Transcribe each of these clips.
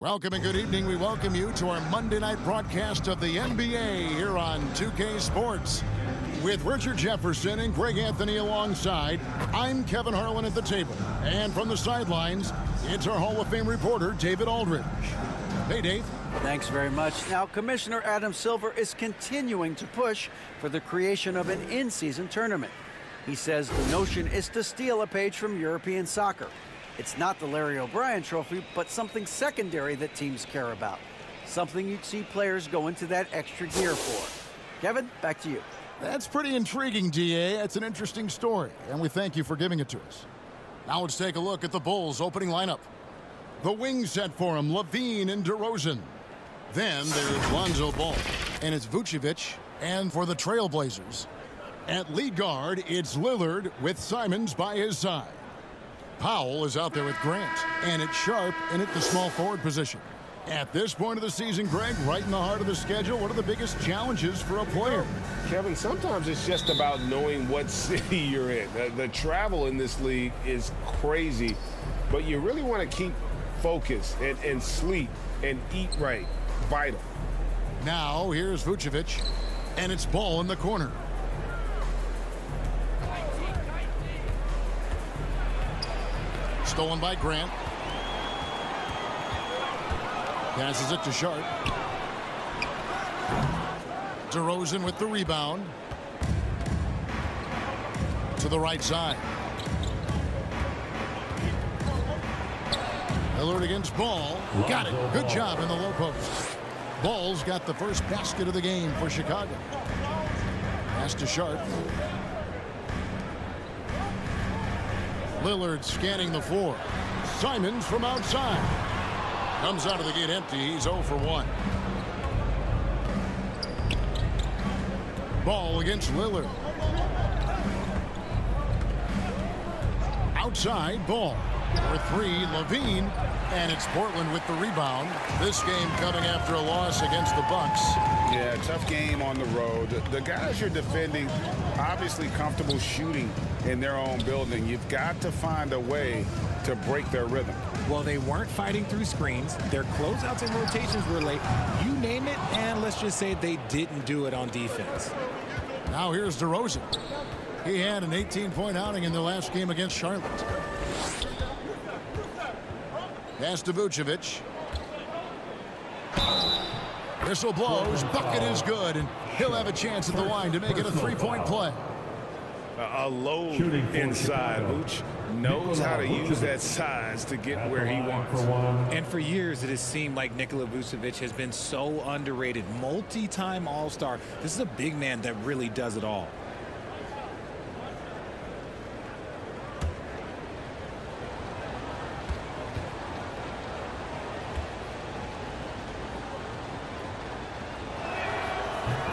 Welcome and good evening. We welcome you to our Monday night broadcast of the NBA here on 2K Sports. With Richard Jefferson and Greg Anthony alongside, I'm Kevin Harlan at the table. And from the sidelines, it's our Hall of Fame reporter, David Aldridge. Hey, Dave. Thanks very much. Now, Commissioner Adam Silver is continuing to push for the creation of an in-season tournament. He says the notion is to steal a page from European soccer. It's not the Larry O'Brien Trophy, but something secondary that teams care about. Something you'd see players go into that extra gear for. Kevin, back to you. That's pretty intriguing, DA. It's an interesting story, and we thank you for giving it to us. Now let's take a look at the Bulls' opening lineup. The wing set for him, Levine and DeRozan. Then there's Lonzo Ball, and it's Vucevic, and for the Trailblazers. At lead guard, it's Lillard with Simons by his side. Powell is out there with Grant, and it's Sharp in at the small forward position. At this point of the season, Greg, right in the heart of the schedule, what are the biggest challenges for a player? Kevin, sometimes it's just about knowing what city you're in. The travel in this league is crazy, but you really want to keep focused and sleep and eat right. Vital. Now, here's Vucevic, and it's Ball in the corner. Stolen by Grant. Passes it to Sharp. DeRozan with the rebound. To the right side. Lillard against Ball. Got it. Good job in the low post. Ball's got the first basket of the game for Chicago. Pass to Sharp. Lillard scanning the floor. Simons from outside. Comes out of the gate empty. He's 0 for 1. Ball against Lillard. Outside, Ball. For 3, Levine. And it's Portland with the rebound. This game coming after a loss against the Bucks. Yeah, tough game on the road. The guys you're defending, obviously comfortable shooting in their own building. You've got to find a way to break their rhythm. Well, they weren't fighting through screens. Their closeouts and rotations were late. You name it, and let's just say they didn't do it on defense. Now here's DeRozan. He had an 18-point outing in the last game against Charlotte. Pass to Vucevic. Whistle blows. Bucket is good, and he'll have a chance at the line to make it a three-point play. A load inside. Vooch knows how to use that size to get where he wants. And for years, it has seemed like Nikola Vucevic has been so underrated. Multi-time All-Star. This is a big man that really does it all.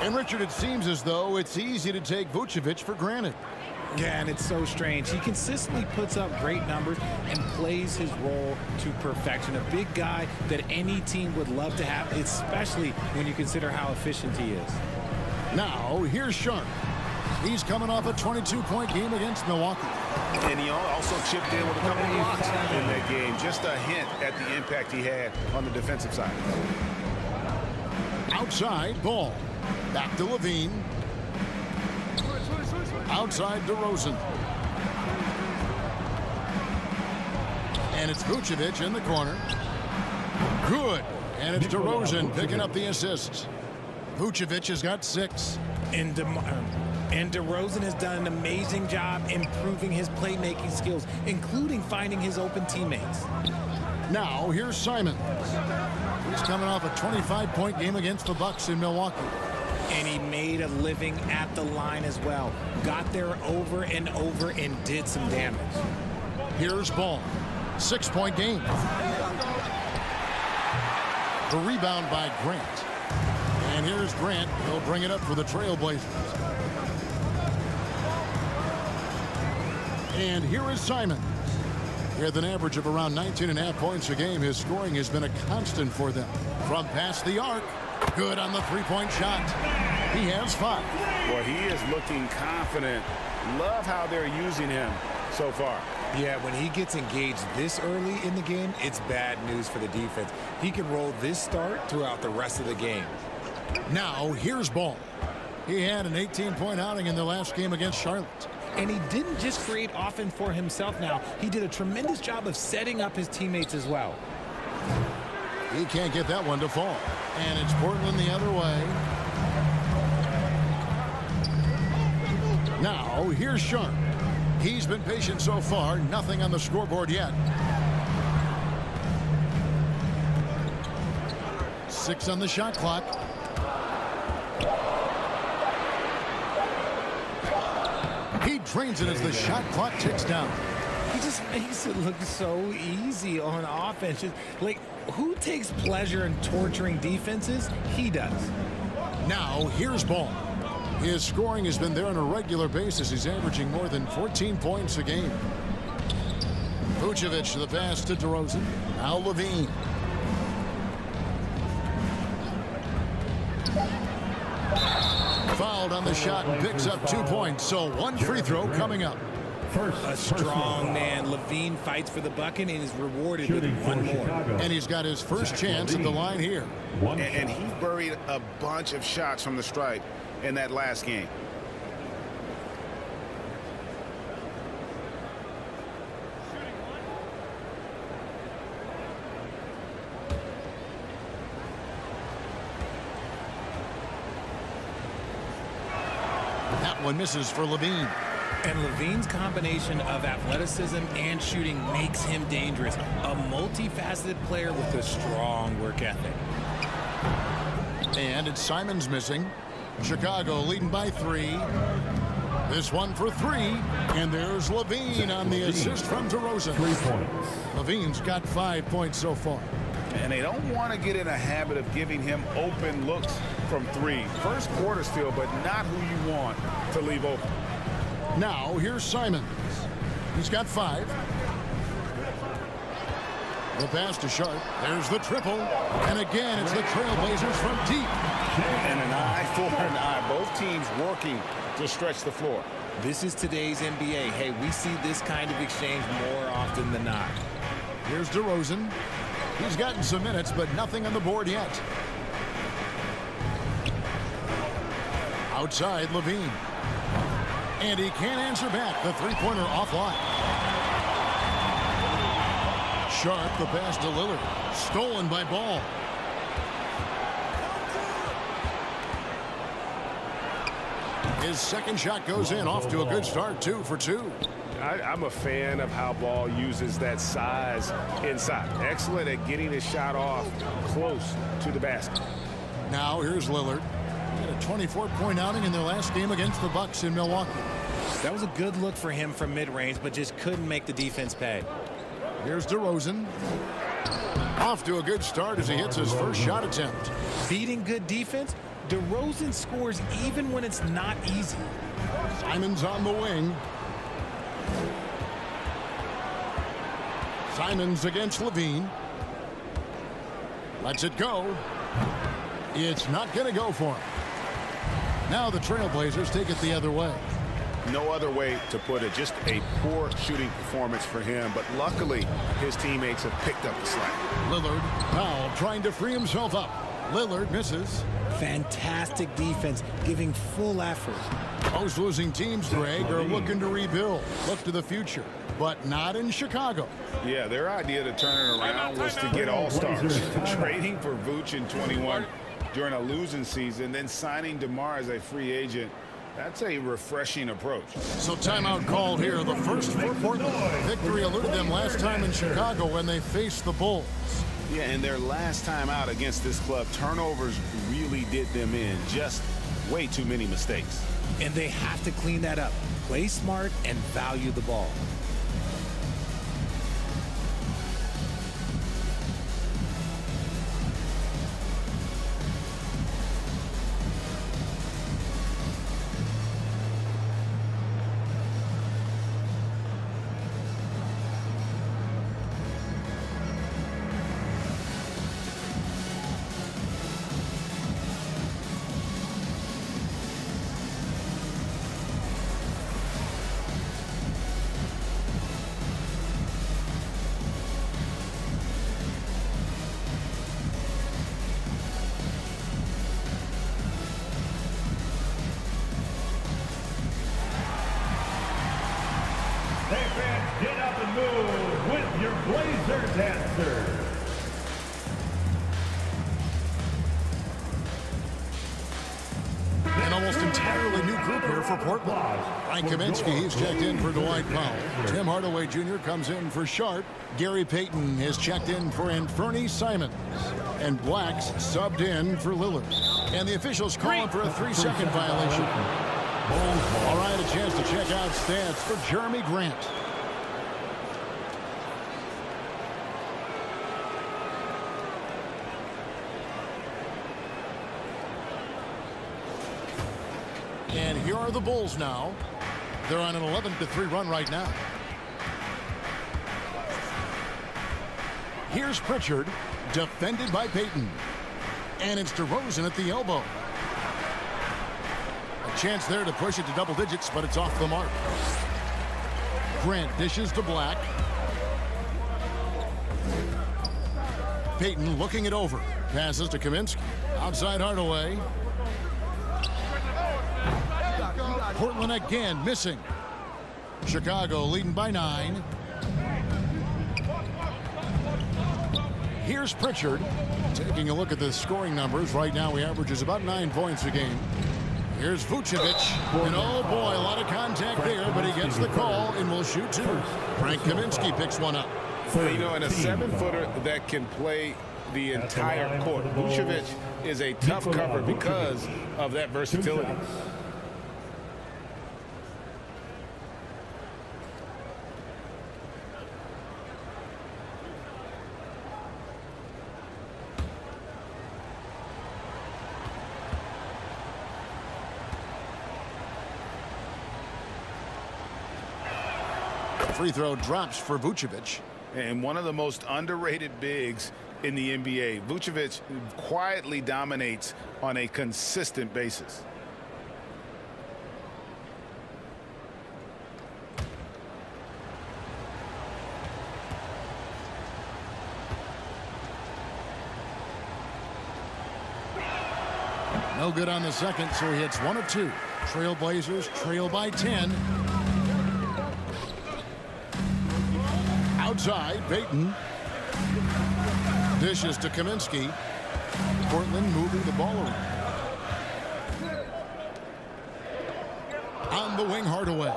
And, Richard, it seems as though it's easy to take Vucevic for granted. Yeah, and it's so strange. He consistently puts up great numbers and plays his role to perfection. A big guy that any team would love to have, especially when you consider how efficient he is. Now, here's Sharp. He's coming off a 22-point game against Milwaukee. And he also chipped in with a couple of blocks in that game. Just a hint at the impact he had on the defensive side. Outside, Ball. Back to Levine. Outside DeRozan. And it's Vucevic in the corner. Good. And it's DeRozan picking up the assists. Vucevic has got 6. And DeRozan has done an amazing job improving his playmaking skills, including finding his open teammates. Now, here's Simons. He's coming off a 25-point game against the Bucks in Milwaukee. And he made a living at the line as well. Got there over and over and did some damage. Here's Ball. 6-point game. The rebound by Grant. And here's Grant. He'll bring it up for the Trailblazers. And here is Simons. With an average of around 19.5 points a game, his scoring has been a constant for them. From past the arc, good on the three-point shot. He has 5. Well, he is looking confident. Love how they're using him so far. Yeah, when he gets engaged this early in the game, it's bad news for the defense. He can roll this start throughout the rest of the game. Now, here's Ball. He had an 18-point outing in their last game against Charlotte. And he didn't just create offense for himself now. He did a tremendous job of setting up his teammates as well. He can't get that one to fall. And it's Portland the other way. Now, here's Sharp. He's been patient so far. Nothing on the scoreboard yet. 6 on the shot clock. He drains it as the shot clock ticks down. He just makes it look so easy on offense. Just, like, who takes pleasure in torturing defenses? He does. Now, here's Ball. His scoring has been there on a regular basis. He's averaging more than 14 points a game. Vucevic to the pass to DeRozan. Now Levine. Fouled on the shot and picks up 2 points. So one free throw coming up. A strong man. Levine fights for the bucket and is rewarded with one more. And he's got his first chance at the line here. And he buried a bunch of shots from the stripe in that last game. That one misses for Levine. And Levine's combination of athleticism and shooting makes him dangerous. A multifaceted player with a strong work ethic. And it's Simons missing. Chicago leading by 3. This one for 3. And there's Levine on the assist from DeRozan. 3 points. Levine's got 5 points so far. And they don't want to get in a habit of giving him open looks from 3. First quarter still, but not who you want to leave open. Now, here's Simons. He's got 5. The pass to Sharp. There's the triple. And again, it's the Trailblazers from deep. And an eye for an eye. Both teams working to stretch the floor. This is today's NBA. Hey, we see this kind of exchange more often than not. Here's DeRozan. He's gotten some minutes, but nothing on the board yet. Outside, Levine. And he can't answer back. The three-pointer offline. Sharp, the pass to Lillard. Stolen by Ball. His second shot goes in, off to a good start, 2 for 2. I'm a fan of how Ball uses that size inside. Excellent at getting his shot off close to the basket. Now here's Lillard. He had a 24-point outing in their last game against the Bucks in Milwaukee. That was a good look for him from mid-range, but just couldn't make the defense pay. Here's DeRozan. Off to a good start as he hits his first shot attempt. Beating good defense, DeRozan scores even when it's not easy. Simons on the wing. Simons against Levine. Lets it go. It's not going to go for him. Now the Trailblazers take it the other way. No other way to put it. Just a poor shooting performance for him. But luckily, his teammates have picked up the slack. Lillard, Powell trying to free himself up. Lillard misses. Fantastic defense, giving full effort. Most losing teams, Greg, are looking to rebuild. Look to the future. But not in Chicago. Yeah, their idea to turn it around was to get all-stars. Trading for Vooch in 21 during a losing season, then signing DeMar as a free agent. That's a refreshing approach. So timeout called here. The first for Portland. Victory eluded them last time in Chicago when they faced the Bulls. Yeah, and their last time out against this club, turnovers really did them in. Just way too many mistakes. And they have to clean that up. Play smart and value the ball. group here for Portland. Frank Kaminsky is checked in for Dwight Powell. Tim Hardaway Jr. comes in for Sharp. Gary Payton is checked in for Anfernee Simons. And Black's subbed in for Lillard. And the officials calling for a 3-second violation. All right, a chance to check out stats for Jeremy Grant. And here are the Bulls now. They're on an 11-3 run right now. Here's Pritchard, defended by Payton. And it's DeRozan at the elbow. A chance there to push it to double digits, but it's off the mark. Grant dishes to Black. Payton looking it over. Passes to Kaminsky. Outside Hardaway. Portland again missing. Chicago leading by 9. Here's Pritchard. Taking a look at the scoring numbers. Right now he averages about 9 points a game. Here's Vucevic. And oh boy, a lot of contact there, but he gets the call and will shoot 2. Frank Kaminsky picks one up. You know, and a 7-footer that can play the entire court. Vucevic is a tough cover because of that versatility. Free throw drops for Vucevic. And one of the most underrated bigs in the NBA. Vucevic quietly dominates on a consistent basis. No good on the second, so he hits 1 of 2. Trailblazers trail by 10. Outside, Payton. Dishes to Kaminsky. Portland moving the ball around. On the wing, Hardaway.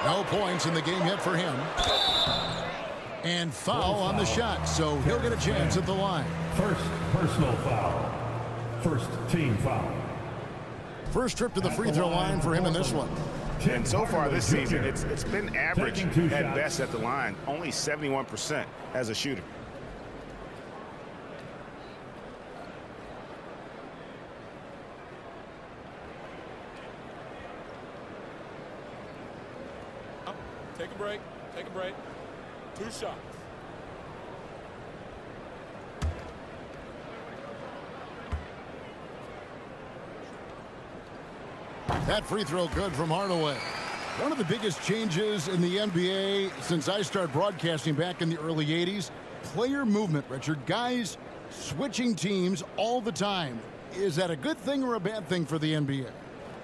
No points in the game yet for him. And foul on the shot, so he'll get a chance at the line. First personal foul. First team foul. First trip to the free throw line for him in this one. And so far this season, it's been average at best at the line. Only 71% as a shooter. Take a break. Take a break. 2 shots. That free throw good from Hardaway. One of the biggest changes in the NBA since I started broadcasting back in the early 80s, player movement, Richard. Guys switching teams all the time. Is that a good thing or a bad thing for the NBA?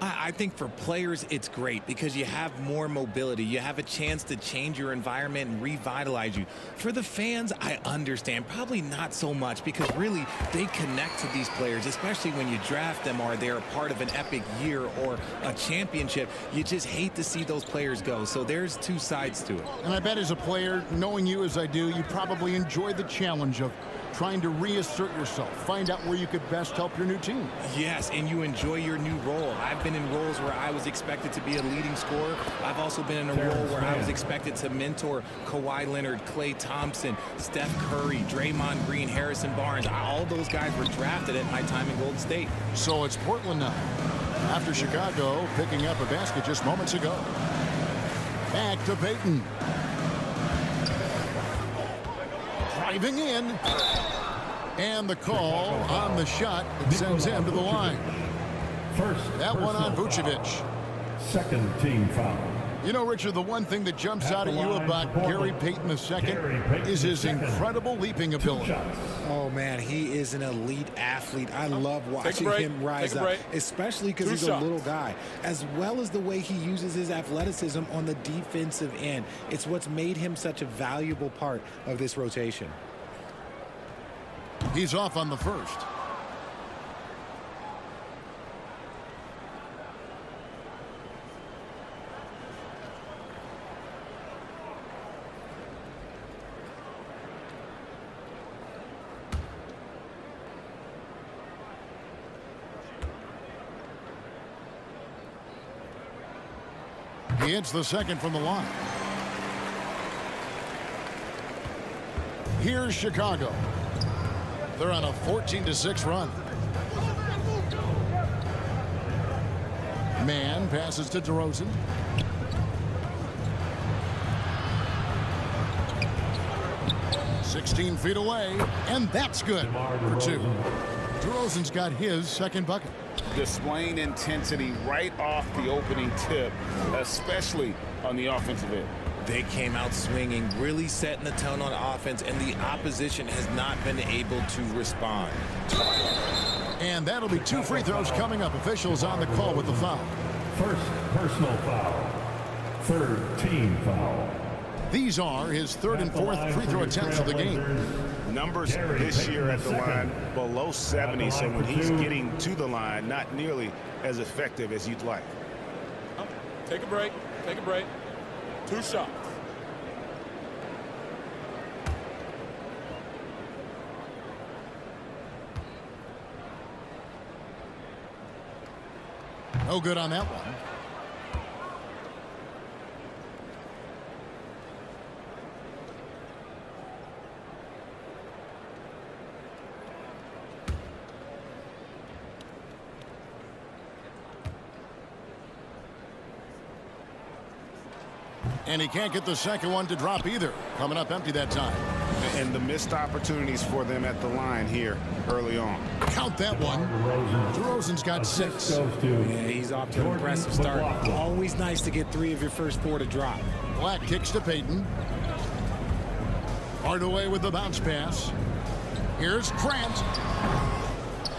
I think for players, it's great because you have more mobility. You have a chance to change your environment and revitalize you. For the fans, I understand. Probably not so much because really they connect to these players, especially when you draft them or they're a part of an epic year or a championship. You just hate to see those players go. So there's 2 sides to it. And I bet as a player, knowing you as I do, you probably enjoy the challenge of trying to reassert yourself, find out where you could best help your new team. Yes, and you enjoy your new role. I've been in roles where I was expected to be a leading scorer. I've also been in a role where I was expected to mentor Kawhi Leonard, Klay Thompson, Steph Curry, Draymond Green, Harrison Barnes. All those guys were drafted at my time in Golden State. So it's Portland now, after Chicago picking up a basket just moments ago. Back to Payton. Driving in. And the call on the shot that sends him to the line. That one on Vucevic. Second team foul. You know, Richard, the one thing that jumps out at you about Gary Payton II is his incredible leaping ability. Oh, man, he is an elite athlete. I love watching him rise up, especially because he's a little guy, as well as the way he uses his athleticism on the defensive end. It's what's made him such a valuable part of this rotation. He's off on the first. He hits the second from the line. Here's Chicago. They're on a 14-6 run. Man passes to DeRozan. "16 feet away, and that's good for 2. DeRozan's got his second bucket. Displaying intensity right off the opening tip, especially on the offensive end. They came out swinging, really setting the tone on offense, and the opposition has not been able to respond. And that'll be 2 free throws coming up. Officials on the call with the foul. First personal foul. Third team foul. These are his third and fourth free throw attempts of the game. Numbers this year at the line below 70, so when he's getting to the line, not nearly as effective as you'd like. Take a break. Take a break. 2 shots. No good on that one. And he can't get the second one to drop either. Coming up empty that time. And the missed opportunities for them at the line here early on. Count that one. DeRozan's got 6. Yeah, he's off to an impressive start. Always nice to get 3 of your first 4 to drop. Black kicks to Payton. Hardaway with the bounce pass. Here's Grant.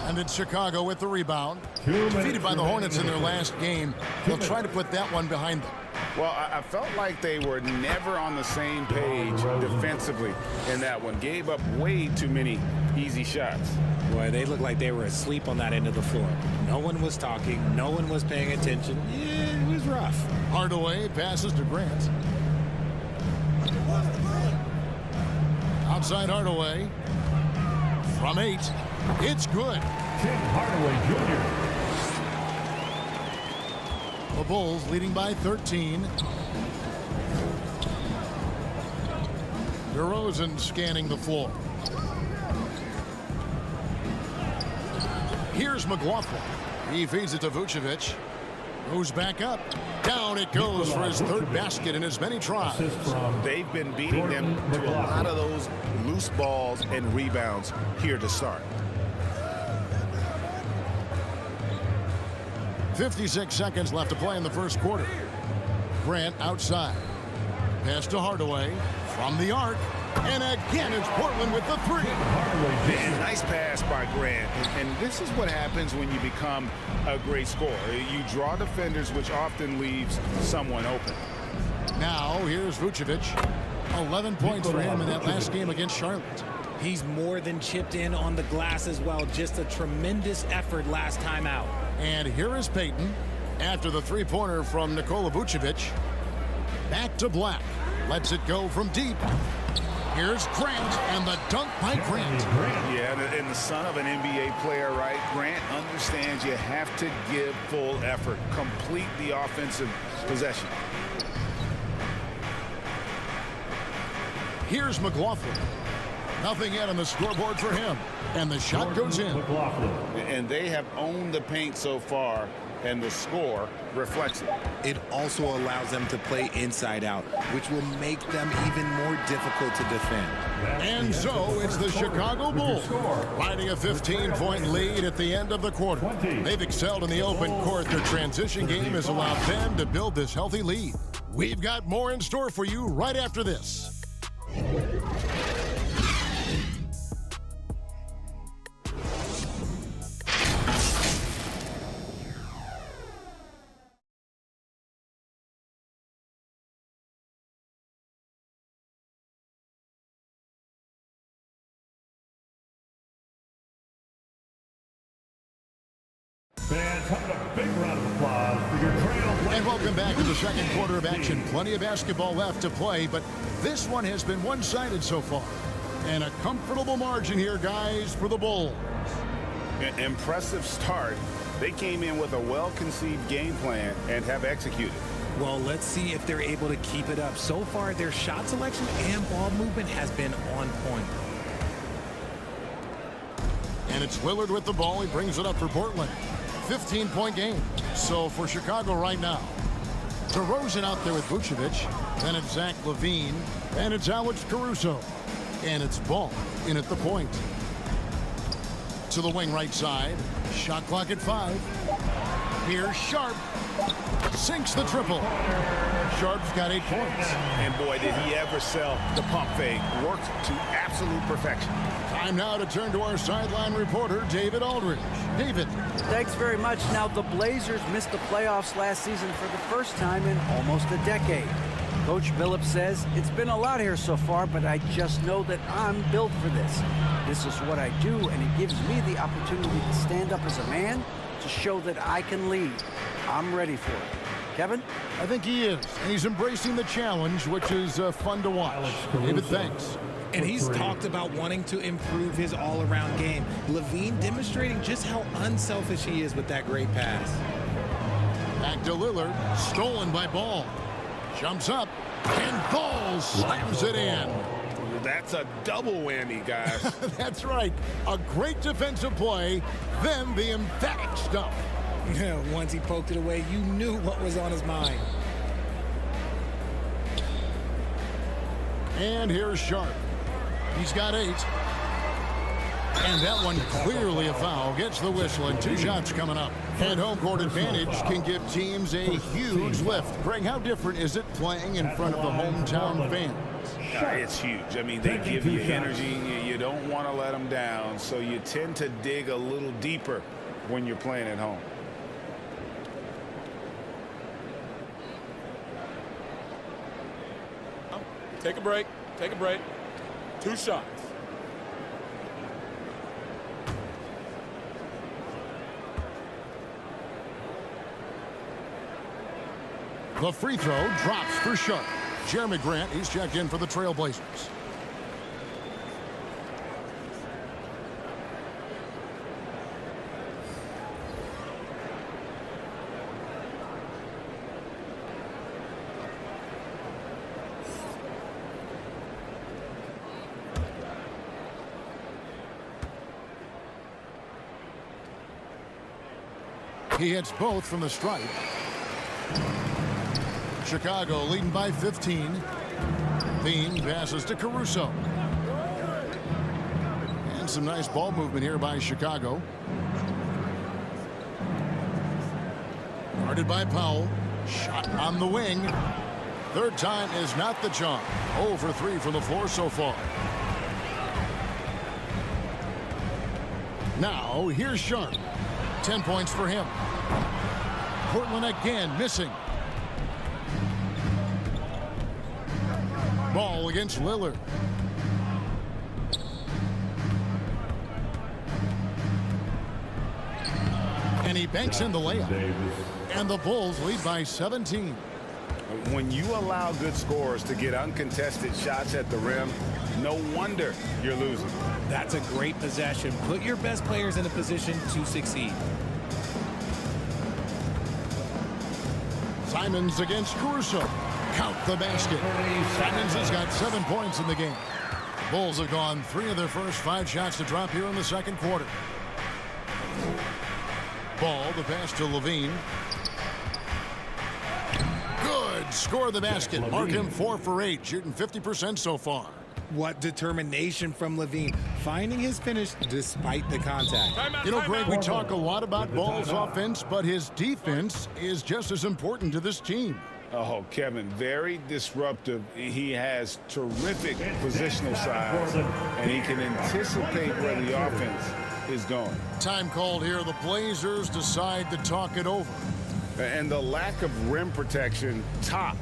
And it's Chicago with the rebound. Defeated by the Hornets in their last game. They'll try to put that one behind them. Well, I felt like they were never on the same page defensively in that one. Gave up way too many easy shots. Boy, they looked like they were asleep on that end of the floor. No one was talking. No one was paying attention. Yeah, it was rough. Hardaway passes to Grant. Outside Hardaway. From 8. It's good. Tim Hardaway Jr. The Bulls leading by 13. DeRozan scanning the floor. Here's McLaughlin. He feeds it to Vucevic. Goes back up. Down it goes for his third basket in as many tries. They've been beating them to a lot of those loose balls and rebounds here to start. 56 seconds left to play in the first quarter. Grant outside. Pass to Hardaway from the arc. And again, it's Portland with the 3. Man, nice pass by Grant. And this is what happens when you become a great scorer. You draw defenders, which often leaves someone open. Now, here's Vucevic. 11 points for him in that last game against Charlotte. He's more than chipped in on the glass as well. Just a tremendous effort last time out. And here is Payton after the three-pointer from Nikola Vucevic. Back to Black. Lets it go from deep. Here's Grant, and the dunk by Grant. Yeah, and the son of an NBA player, right? Grant understands you have to give full effort. Complete the offensive possession. Here's McLaughlin. Nothing yet on the scoreboard for him. And the shot goes in. And they have owned the paint so far, and the score reflects it. It also allows them to play inside out, which will make them even more difficult to defend. And so it's the Chicago Bulls riding a 15-point lead at the end of the quarter. They've excelled in the open court. Their transition game has allowed them to build this healthy lead. We've got more in store for you right after this. Fans, having a big round of applause for your trail. And welcome back to the second quarter of action. Plenty of basketball left to play, but this one has been one-sided so far. And a comfortable margin here, guys, for the Bulls. Impressive start. They came in with a well-conceived game plan and have executed. Well, let's see if they're able to keep it up. So far, their shot selection and ball movement has been on point. And it's Lillard with the ball. He brings it up for Portland. 15-point game. So for Chicago right now, DeRozan out there with Vucevic. Then it's Zach LaVine. And it's Alex Caruso. And it's Ball in at the point. To the wing right side. Shot clock at 5. Here's Sharp. Sinks the triple. Sharp's got 8 points. And boy, did he ever sell the pump fake. Worked to absolute perfection. Time now to turn to our sideline reporter, David Aldridge. David. Thanks very much. Now, the Blazers missed the playoffs last season for the first time in almost a decade. Coach Billups says, it's been a lot here so far, but I just know that I'm built for this. This is what I do, and it gives me the opportunity to stand up as a man to show that I can lead. I'm ready for it. Kevin? I think he is, and he's embracing the challenge, which is fun to watch. David, thanks. And he's talked about wanting to improve his all-around game. LaVine demonstrating just how unselfish he is with that great pass. Back to Lillard, stolen by Ball. Jumps up, and Ball slams it in. That's a double whammy, guys. That's right. A great defensive play, then the emphatic stuff. Once he poked it away, you knew what was on his mind. And here's Sharp. He's got 8. And that one clearly a foul. Gets the whistle, and 2 shots coming up. And home court advantage can give teams a huge lift. Greg, how different is it playing in front of the hometown fans? It's huge. I mean, they give you energy. You don't want to let them down, so you tend to dig a little deeper when you're playing at home. Take a break. Take a break. 2 shots. The free throw drops for Sharp. Jeremy Grant, he's checked in for the Trailblazers. He hits both from the stripe. Chicago leading by 15. Bean passes to Caruso. And some nice ball movement here by Chicago. Guarded by Powell. Shot on the wing. Third time is not the charm. 0 for 3 from the floor so far. Now here's Sharp. 10 points for him. Portland again missing. Ball against Lillard. And he banks in the layup. And the Bulls lead by 17. When you allow good scorers to get uncontested shots at the rim, no wonder you're losing. That's a great possession. Put your best players in a position to succeed. Simons against Caruso. Count the basket. Simons has got 7 points in the game. Bulls have gone 3 of their first 5 shots to drop here in the second quarter. Ball, the pass to LaVine. Good. Score the basket. Mark him 4 for 8, shooting 50% so far. What determination from LaVine, finding his finish despite the contact. You know, Greg, we talk a lot about Ball's offense, but his defense is just as important to this team. Oh, Kevin, very disruptive. He has terrific positional size, and he can anticipate where the offense is going. Time called here. The Blazers decide to talk it over. And the lack of rim protection, top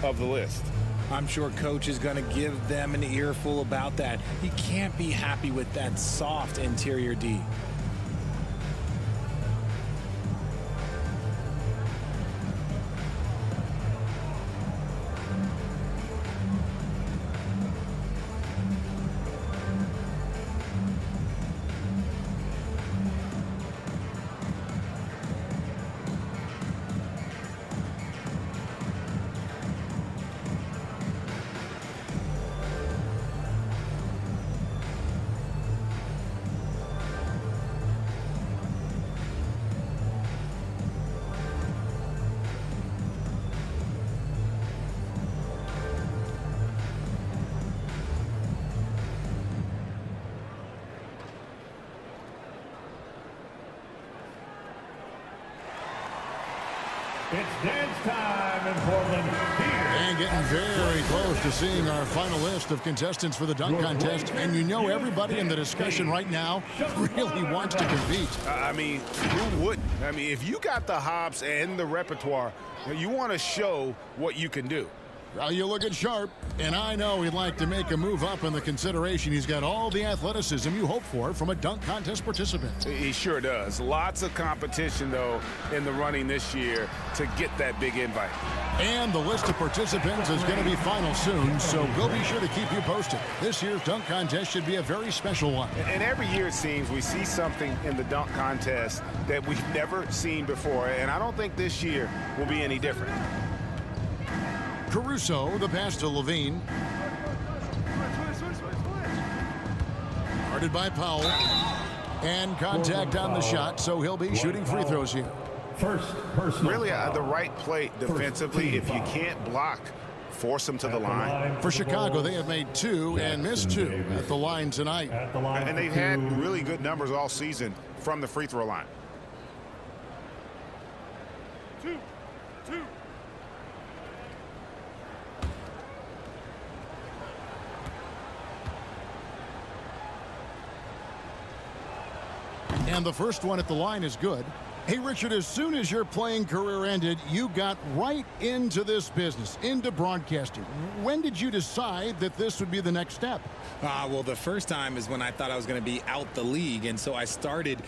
of the list. I'm sure coach is going to give them an earful about that. He can't be happy with that soft interior D. It's dance time in Portland. And getting very close to seeing our final list of contestants for the dunk contest. And you know everybody in the discussion right now really wants to compete. I mean, who wouldn't? I mean, if you got the hops and the repertoire, you want to show what you can do. Well, you look at Sharp, and I know he'd like to make a move up in the consideration. He's got all the athleticism you hope for from a dunk contest participant. He sure does. Lots of competition, though, in the running this year to get that big invite. And the list of participants is going to be final soon, so we'll be sure to keep you posted. This year's dunk contest should be a very special one. And every year it seems we see something in the dunk contest that we've never seen before, and I don't think this year will be any different. Caruso, the pass to Levine. Guarded by Powell. And contact on the shot, so he'll be shooting free throws here. First personal. Really the right play defensively. If you can't block, force them to the line. For Chicago, they have made 2 and missed 2 at the line tonight. And they've had really good numbers all season from the free throw line. 2, 2. And the first one at the line is good. Hey, Richard, as soon as your playing career ended, you got right into this business, into broadcasting. When did you decide that this would be the next step? Well, the first time is when I thought I was going to be out the league, and so I started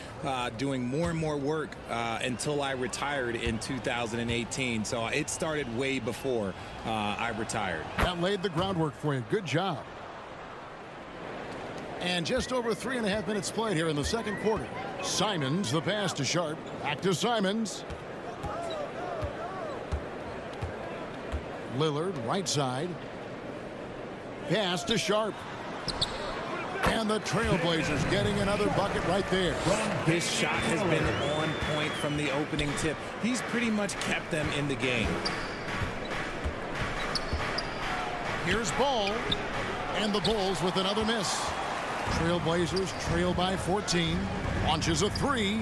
doing more and more work until I retired in 2018. So it started way before I retired. That laid the groundwork for you. Good job. And just over 3.5 minutes played here in the second quarter. Simons, the pass to Sharp. Back to Simons. Lillard, right side. Pass to Sharp. And the Trailblazers getting another bucket right there. His shot has been on point from the opening tip. He's pretty much kept them in the game. Here's Ball. And the Bulls with another miss. Trailblazers trail by 14. Launches a 3.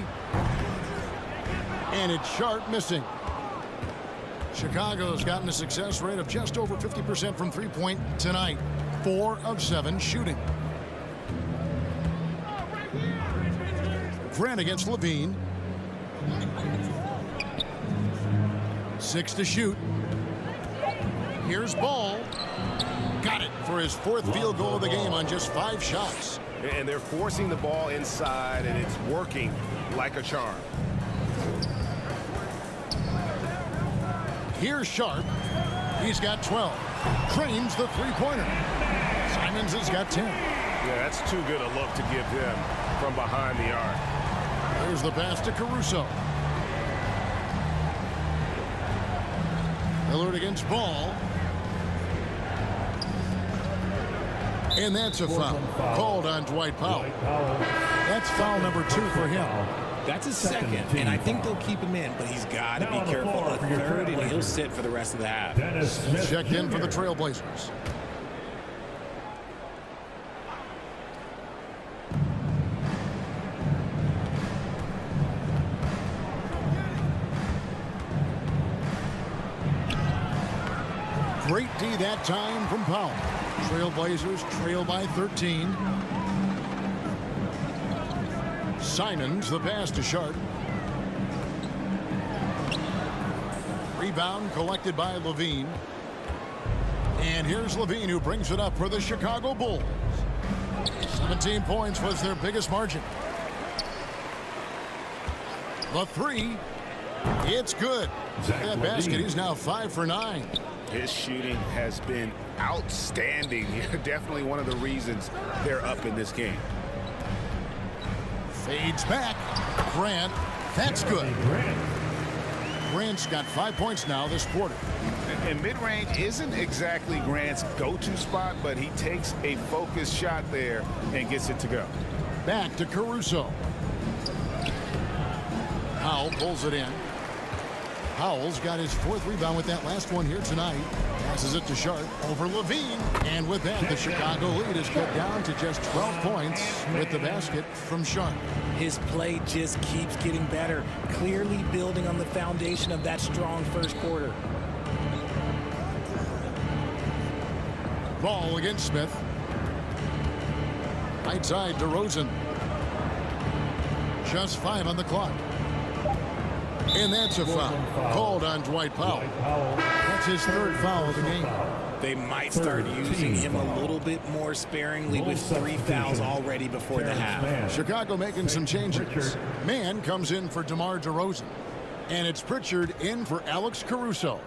And it's Sharp missing. Chicago's gotten a success rate of just over 50% from three-point tonight. 4 of 7 shooting. Grant against Levine. 6 to shoot. Here's Ball. Got it for his 4th field goal of the game on just 5 shots. And they're forcing the ball inside, and it's working like a charm. Here's Sharp. He's got 12. Trains the three-pointer. Simons has got 10. Yeah, that's too good a look to give him from behind the arc. There's the pass to Caruso. Lillard against Ball. And that's a foul called on Dwight Powell. That's foul number 2 for him. That's his second, and I think they'll keep him in, but he's got to be careful. A third, and he'll sit for the rest of the half. Checked in for the Trailblazers. Great D that time from Powell. Trailblazers trail by 13. Simons, the pass to Sharp. Rebound collected by Levine. And here's Levine, who brings it up for the Chicago Bulls. 17 points was their biggest margin. The 3. It's good. That basket, he's now 5 for 9. His shooting has been outstanding. Definitely one of the reasons they're up in this game. Fades back. Grant. That's good. Grant's got 5 points now this quarter. And mid-range isn't exactly Grant's go-to spot, but he takes a focused shot there and gets it to go. Back to Caruso. Powell pulls it in. Powell's got his 4th rebound with that last one here tonight. Passes it to Sharp over Levine. And with that, the Chicago lead is cut down to just 12 points with the basket from Sharp. His play just keeps getting better, clearly building on the foundation of that strong first quarter. Ball against Smith. Right side to Rosen. Just 5 on the clock. And that's a foul called on Dwight Powell. That's his 3rd foul of the game. They might start using him a little bit more sparingly with 3 fouls already before the half. Chicago making some changes. Mann comes in for DeMar DeRozan. And it's Pritchard in for Alex Caruso.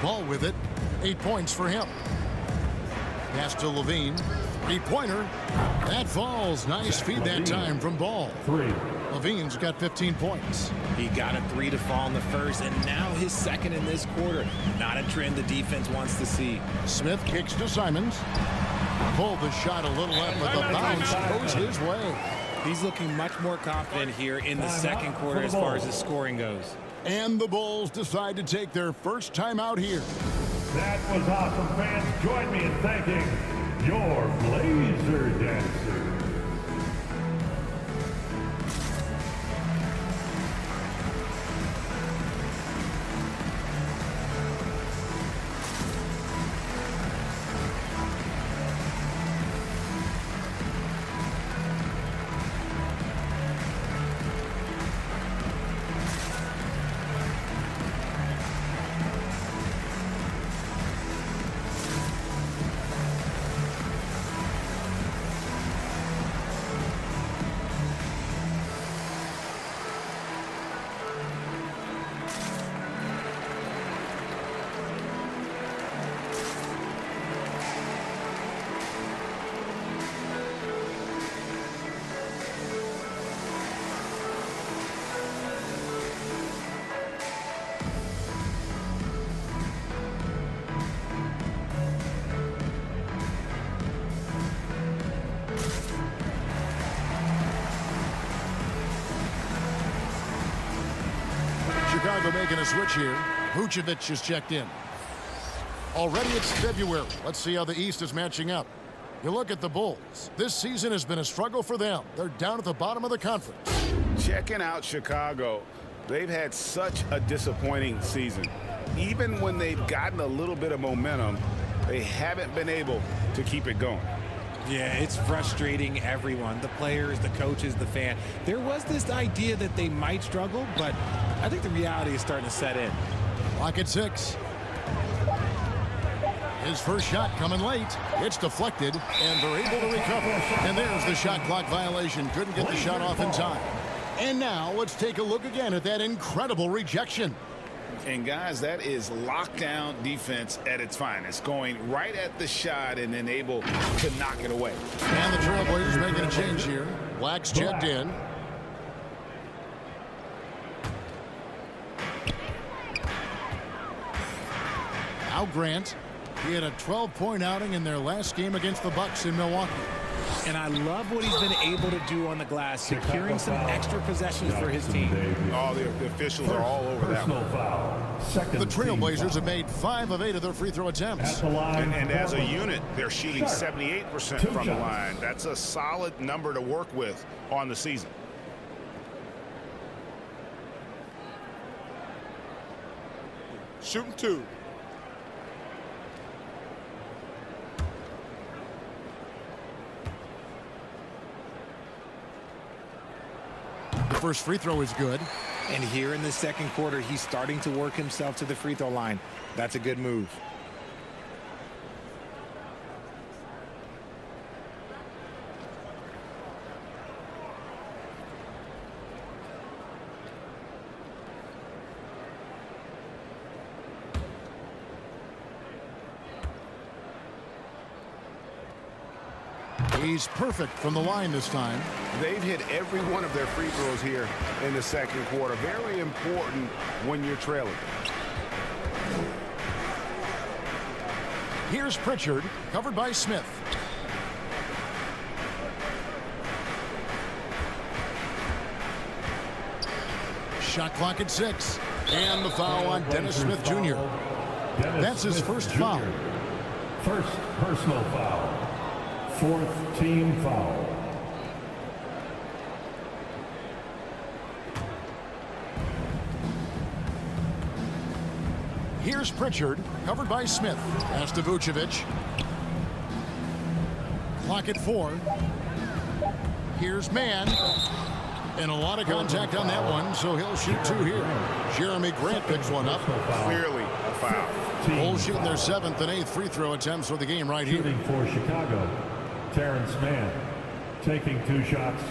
Ball with it. 8 points for him. Pass to Levine. 3-pointer. That falls. Nice feed that time from Ball. Levine's got 15 points. He got a 3 to fall in the first, and now his 2nd in this quarter. Not a trend the defense wants to see. Smith kicks to Simons. Pulled the shot a little left, but the bounce goes his way. He's looking much more confident here in the 2nd quarter as far as his scoring goes. And the Bulls decide to take their first time out here. That was awesome, fans. Join me in thanking your Blazer Dancer. Chicago making a switch here. Vucevic is checked in. Already it's February. Let's see how the East is matching up. You look at the Bulls. This season has been a struggle for them. They're down at the bottom of the conference. Checking out Chicago. They've had such a disappointing season. Even when they've gotten a little bit of momentum, they haven't been able to keep it going. Yeah, it's frustrating everyone, the players, the coaches, the fan. There was this idea that they might struggle, but I think the reality is starting to set in. Clock at 6. His first shot coming late. It's deflected, and they're able to recover. And there's the shot clock violation. Couldn't get the shot off in time. And now let's take a look again at that incredible rejection. And guys, that is lockdown defense at its finest, going right at the shot and then able to knock it away. And the Trailblazers making a change here. Black's checked in. Now Grant. He had a 12-point outing in their last game against the Bucks in Milwaukee. And I love what he's been able to do on the glass, securing some extra possessions for his team. Oh, the officials are all over that one. The Trailblazers have made 5 of 8 of their free throw attempts. And as a unit, they're shooting 78% from the line. That's a solid number to work with on the season. Shooting 2. The first free throw is good. And here in the 2nd quarter, he's starting to work himself to the free throw line. That's a good move. He's perfect from the line this time. They've hit every one of their free throws here in the 2nd quarter. Very important when you're trailing. Here's Pritchard, covered by Smith. Shot clock at 6. And the foul on Dennis Smith Jr. That's his first foul. First personal foul. Fourth team foul. Here's Pritchard, covered by Smith. Pass to Vucevic. Clock at 4. Here's Mann. And a lot of contact on that one, so he'll shoot 2 here. Jeremy Grant picks one up. Clearly a foul. Bulls shooting their 7th and 8th free throw attempts for the game right here. Shooting for Chicago, Terrence Mann, taking 2 shots.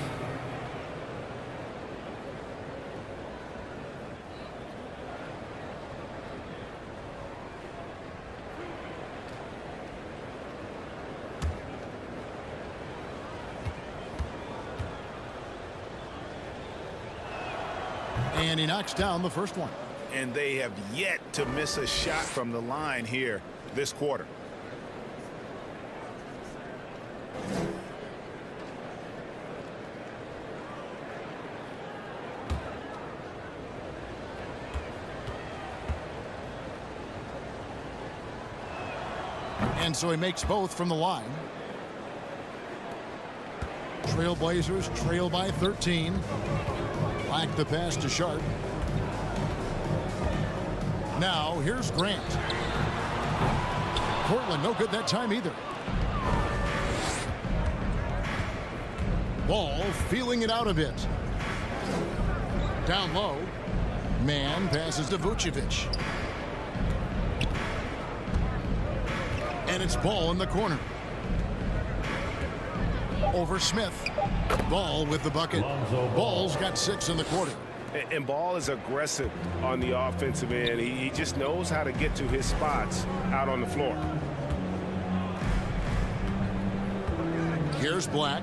And he knocks down the first one. And they have yet to miss a shot from the line here this quarter. And so he makes both from the line. Trailblazers trail by 13. Black the pass to Sharp. Now here's Grant. Portland no good that time either. Ball feeling it out a bit. Down low. Mann passes to Vucevic. And it's Ball in the corner. Over Smith. Ball with the bucket. Ball's got 6 in the quarter. And Ball is aggressive on the offensive end. He just knows how to get to his spots out on the floor. Here's Black.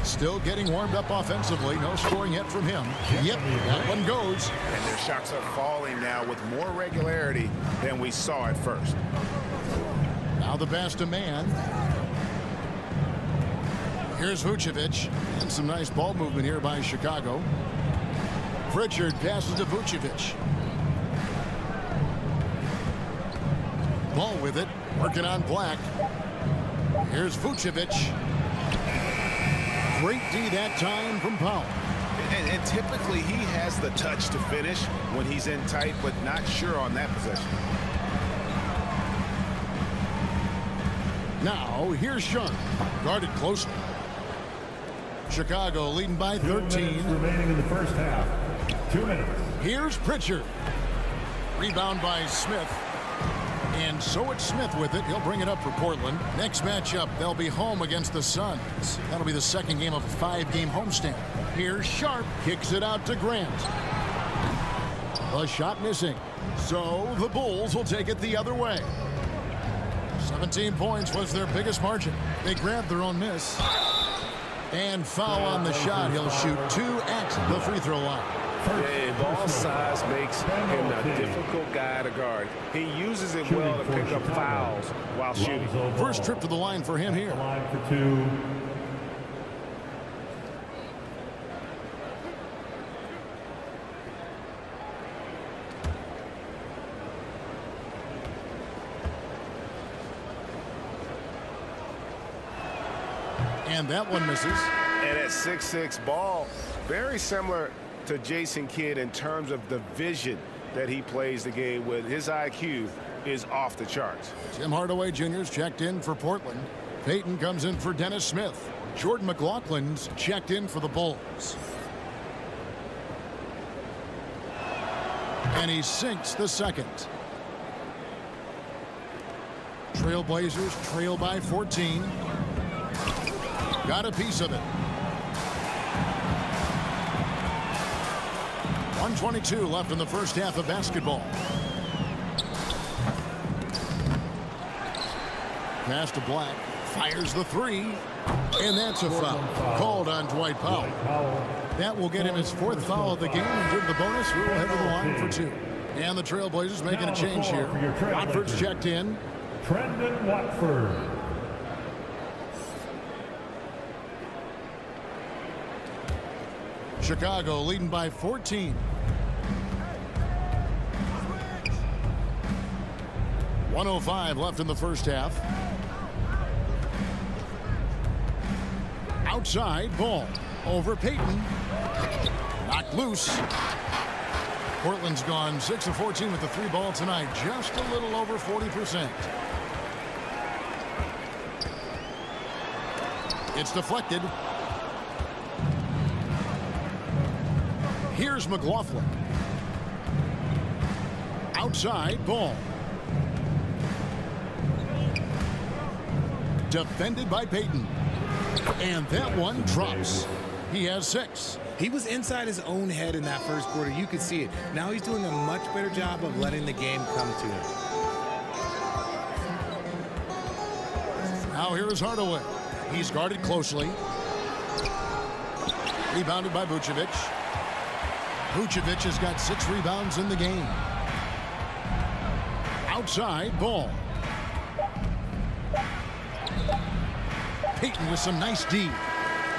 Still getting warmed up offensively. No scoring yet from him. Yep, that one goes. And their shots are falling now with more regularity than we saw at first. Now the pass to Mann. Here's Vucevic. And some nice ball movement here by Chicago. Pritchard passes to Vucevic. Ball with it. Working on Black. Here's Vucevic. Great D that time from Powell. And typically he has the touch to finish when he's in tight, but not sure on that possession. Now here's Young. Guarded closely. Chicago leading by 13. 2 minutes remaining in the first half. 2 minutes. Here's Pritchard. Rebound by Smith. And so it's Smith with it. He'll bring it up for Portland. Next matchup, they'll be home against the Suns. That'll be the second game of a 5-game homestand. Here's Sharp. Kicks it out to Grant. A shot missing. So the Bulls will take it the other way. 17 points was their biggest margin. They grabbed their own miss. And foul on the shot. He'll shoot 2 at the free throw line. Yeah, ball size makes him a difficult guy to guard. He uses it well to pick up fouls while shooting. First trip to the line for him here. Line for 2. And that one misses. And at 6'6", Ball, very similar to Jason Kidd in terms of the vision that he plays the game with. His IQ is off the charts. Tim Hardaway Jr.'s checked in for Portland. Payton comes in for Dennis Smith. Jordan McLaughlin's checked in for the Bulls. And he sinks the second. Trailblazers trail by 14. Got a piece of it. 1:22 left in the first half of basketball. Pass to Black. Fires the 3. And that's a foul. Called on Dwight Powell. That will get him his 4th foul of the game. And due to the bonus, we will head to the line for 2. And the Trailblazers making a change here. Watford's checked in. Trendon Watford. Chicago leading by 14. 1:05 left in the first half. Outside, ball. Over Payton. Knocked loose. Portland's gone 6 of 14 with the 3 ball tonight. Just a little over 40%. It's deflected. Here's McLaughlin. Outside, ball. Defended by Payton. And that one drops. He has 6. He was inside his own head in that first quarter. You could see it. Now he's doing a much better job of letting the game come to him. Now here is Hardaway. He's guarded closely. Rebounded by Vucevic. Vucevic has got 6 rebounds in the game. Outside, ball. Payton with some nice D.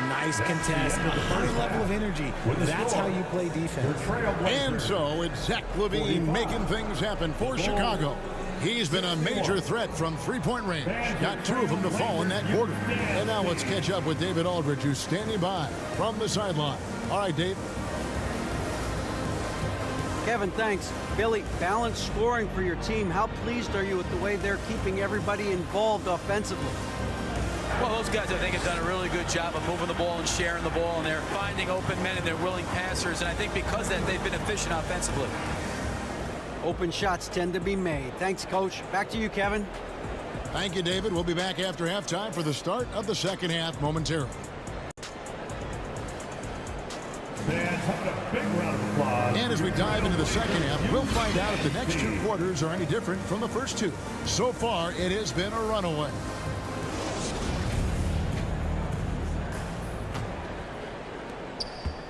Nice contest, a high level of energy. That's how you play defense. And so it's Zach LaVine making things happen for Chicago. He's been a major threat from 3-point range. Got 2 of them to fall in that quarter. And now let's catch up with David Aldridge, who's standing by from the sideline. All right, Dave. Kevin, thanks. Billy, balanced scoring for your team. How pleased are you with the way they're keeping everybody involved offensively? Well, those guys, I think, have done a really good job of moving the ball and sharing the ball, and they're finding open men and they're willing passers, and I think because of that, they've been efficient offensively. Open shots tend to be made. Thanks, Coach. Back to you, Kevin. Thank you, David. We'll be back after halftime for the start of the second half momentarily. And as we dive into the second half, we'll find out if the next 2 quarters are any different from the first 2. So far, it has been a runaway.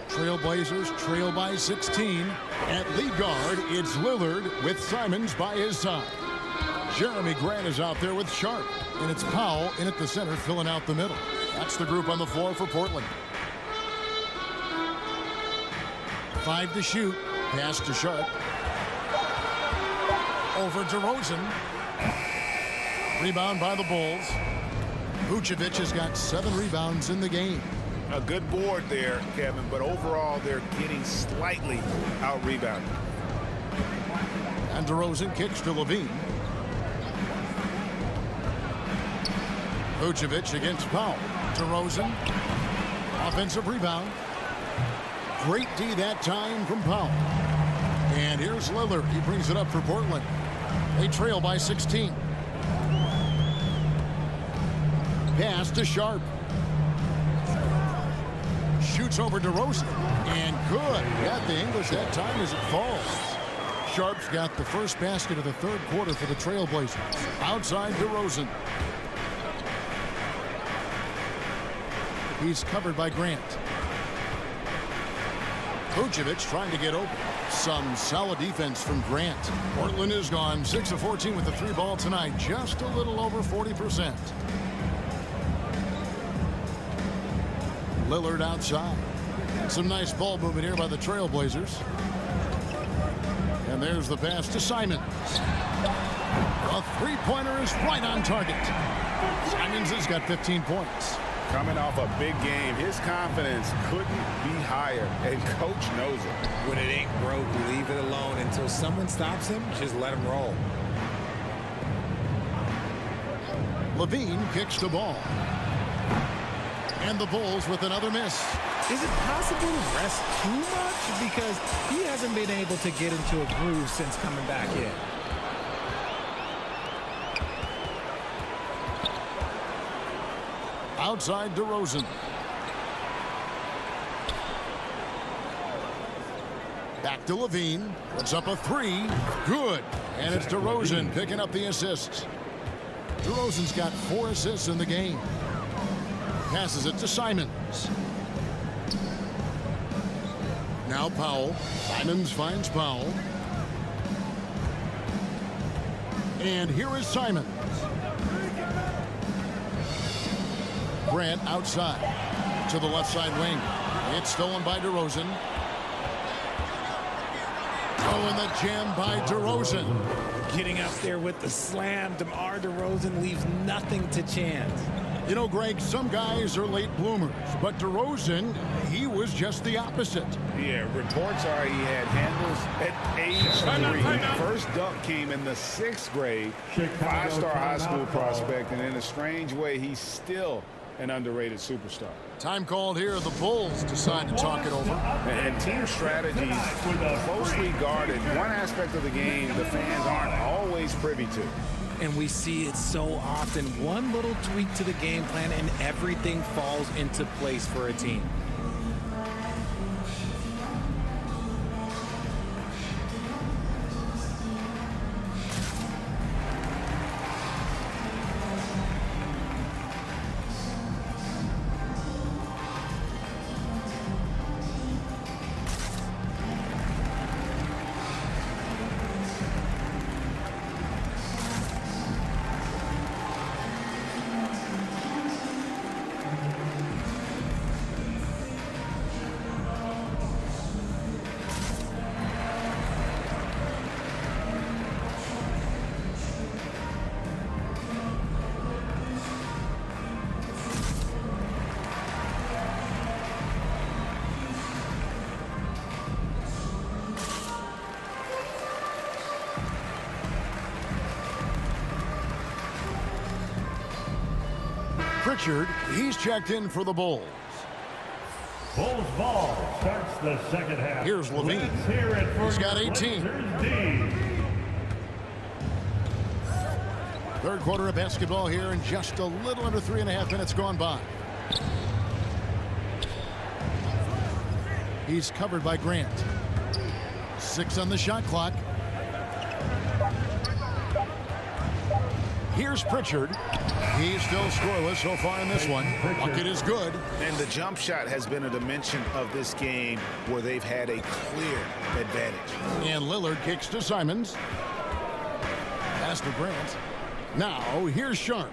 Trailblazers trail by 16. At lead guard, it's Lillard with Simons by his side. Jeremy Grant is out there with Sharp. And it's Powell in at the center filling out the middle. That's the group on the floor for Portland. 5 to shoot. Pass to Sharp. Over DeRozan. Rebound by the Bulls. Vucevic has got 7 rebounds in the game. A good board there, Kevin, but overall they're getting slightly out-rebounded. And DeRozan kicks to LaVine. Vucevic against Powell. DeRozan. Offensive rebound. Great D that time from Powell. And here's Lillard. He brings it up for Portland. They trail by 16. Pass to Sharp. Shoots over DeRozan. And good. Got the English that time as it falls. Sharp's got the first basket of the third quarter for the Trailblazers. Outside DeRozan. He's covered by Grant. Vucevic trying to get open. Some solid defense from Grant. Portland has gone 6 of 14 with the 3 ball tonight. Just a little over 40%. Lillard outside. Some nice ball movement here by the Trailblazers. And there's the pass to Simons. A 3-pointer is right on target. Simons has got 15 points. Coming off a big game, his confidence couldn't be higher, and coach knows it. When it ain't broke, leave it alone until someone stops him. Just let him roll. LaVine kicks the ball. And the Bulls with another miss. Is it possible to rest too much? Because he hasn't been able to get into a groove since coming back in. Outside DeRozan. Back to LaVine. Puts up a 3. Good. And it's DeRozan picking up the assists. DeRozan's got 4 assists in the game. Passes it to Simons. Now Powell. Simons finds Powell. And here is Simons. Grant outside to the left side wing. It's stolen by DeRozan. Oh, and the jam by DeRozan. getting up there with the slam. DeMar DeRozan leaves nothing to chance. You know, Greg, some guys are late bloomers, but DeRozan, he was just the opposite. Yeah, reports are he had handles at age 3. First dunk came in the 6th grade. 5-star high school prospect, and in a strange way, he's still an underrated superstar. Time called here. The Bulls decide to talk it over. And team strategies closely guarded. One aspect of the game the fans aren't always privy to. And we see it so often. One little tweak to the game plan and everything falls into place for a team. Pritchard, he's checked in for the Bulls. Bulls ball starts the second half. Here's Levine. Let's hear it for He's got the 18. Blazers D. Third quarter of basketball here, and just a little under 3.5 minutes gone by. He's covered by Grant. 6 on the shot clock. Here's Pritchard. He's still scoreless so far in this one. Bucket is good. And the jump shot has been a dimension of this game where they've had a clear advantage. And Lillard kicks to Simons. Pass to Grant. Now, here's Sharp.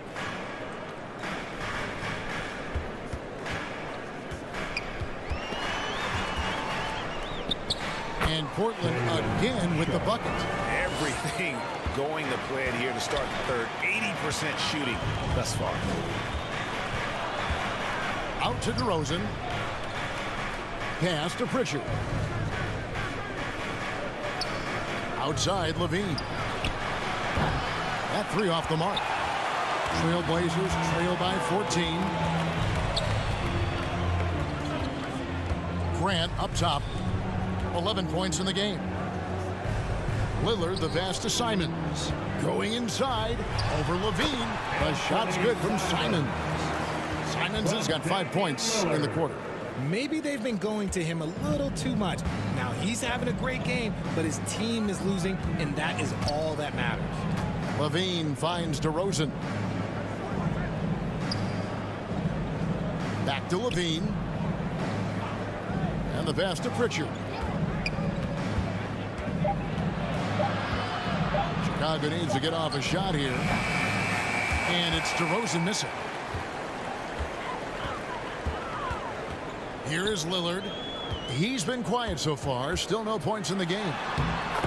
And Portland again with the bucket. Everything going to plan here to start the third. 80% shooting thus far. Out to DeRozan. Pass to Pritchard. Outside, Levine. That 3 off the mark. Trailblazers trail by 14. Grant up top. 11 points in the game. Lillard, the pass to Simons. Going inside, over Levine. The shot's good from Simons. Simons has got 5 points in the quarter. Maybe they've been going to him a little too much. Now he's having a great game, but his team is losing, and that is all that matters. Levine finds DeRozan. Back to Levine. And the pass to Pritchard. Chicago needs to get off a shot here. And it's DeRozan missing. Here is Lillard. He's been quiet so far. Still no points in the game.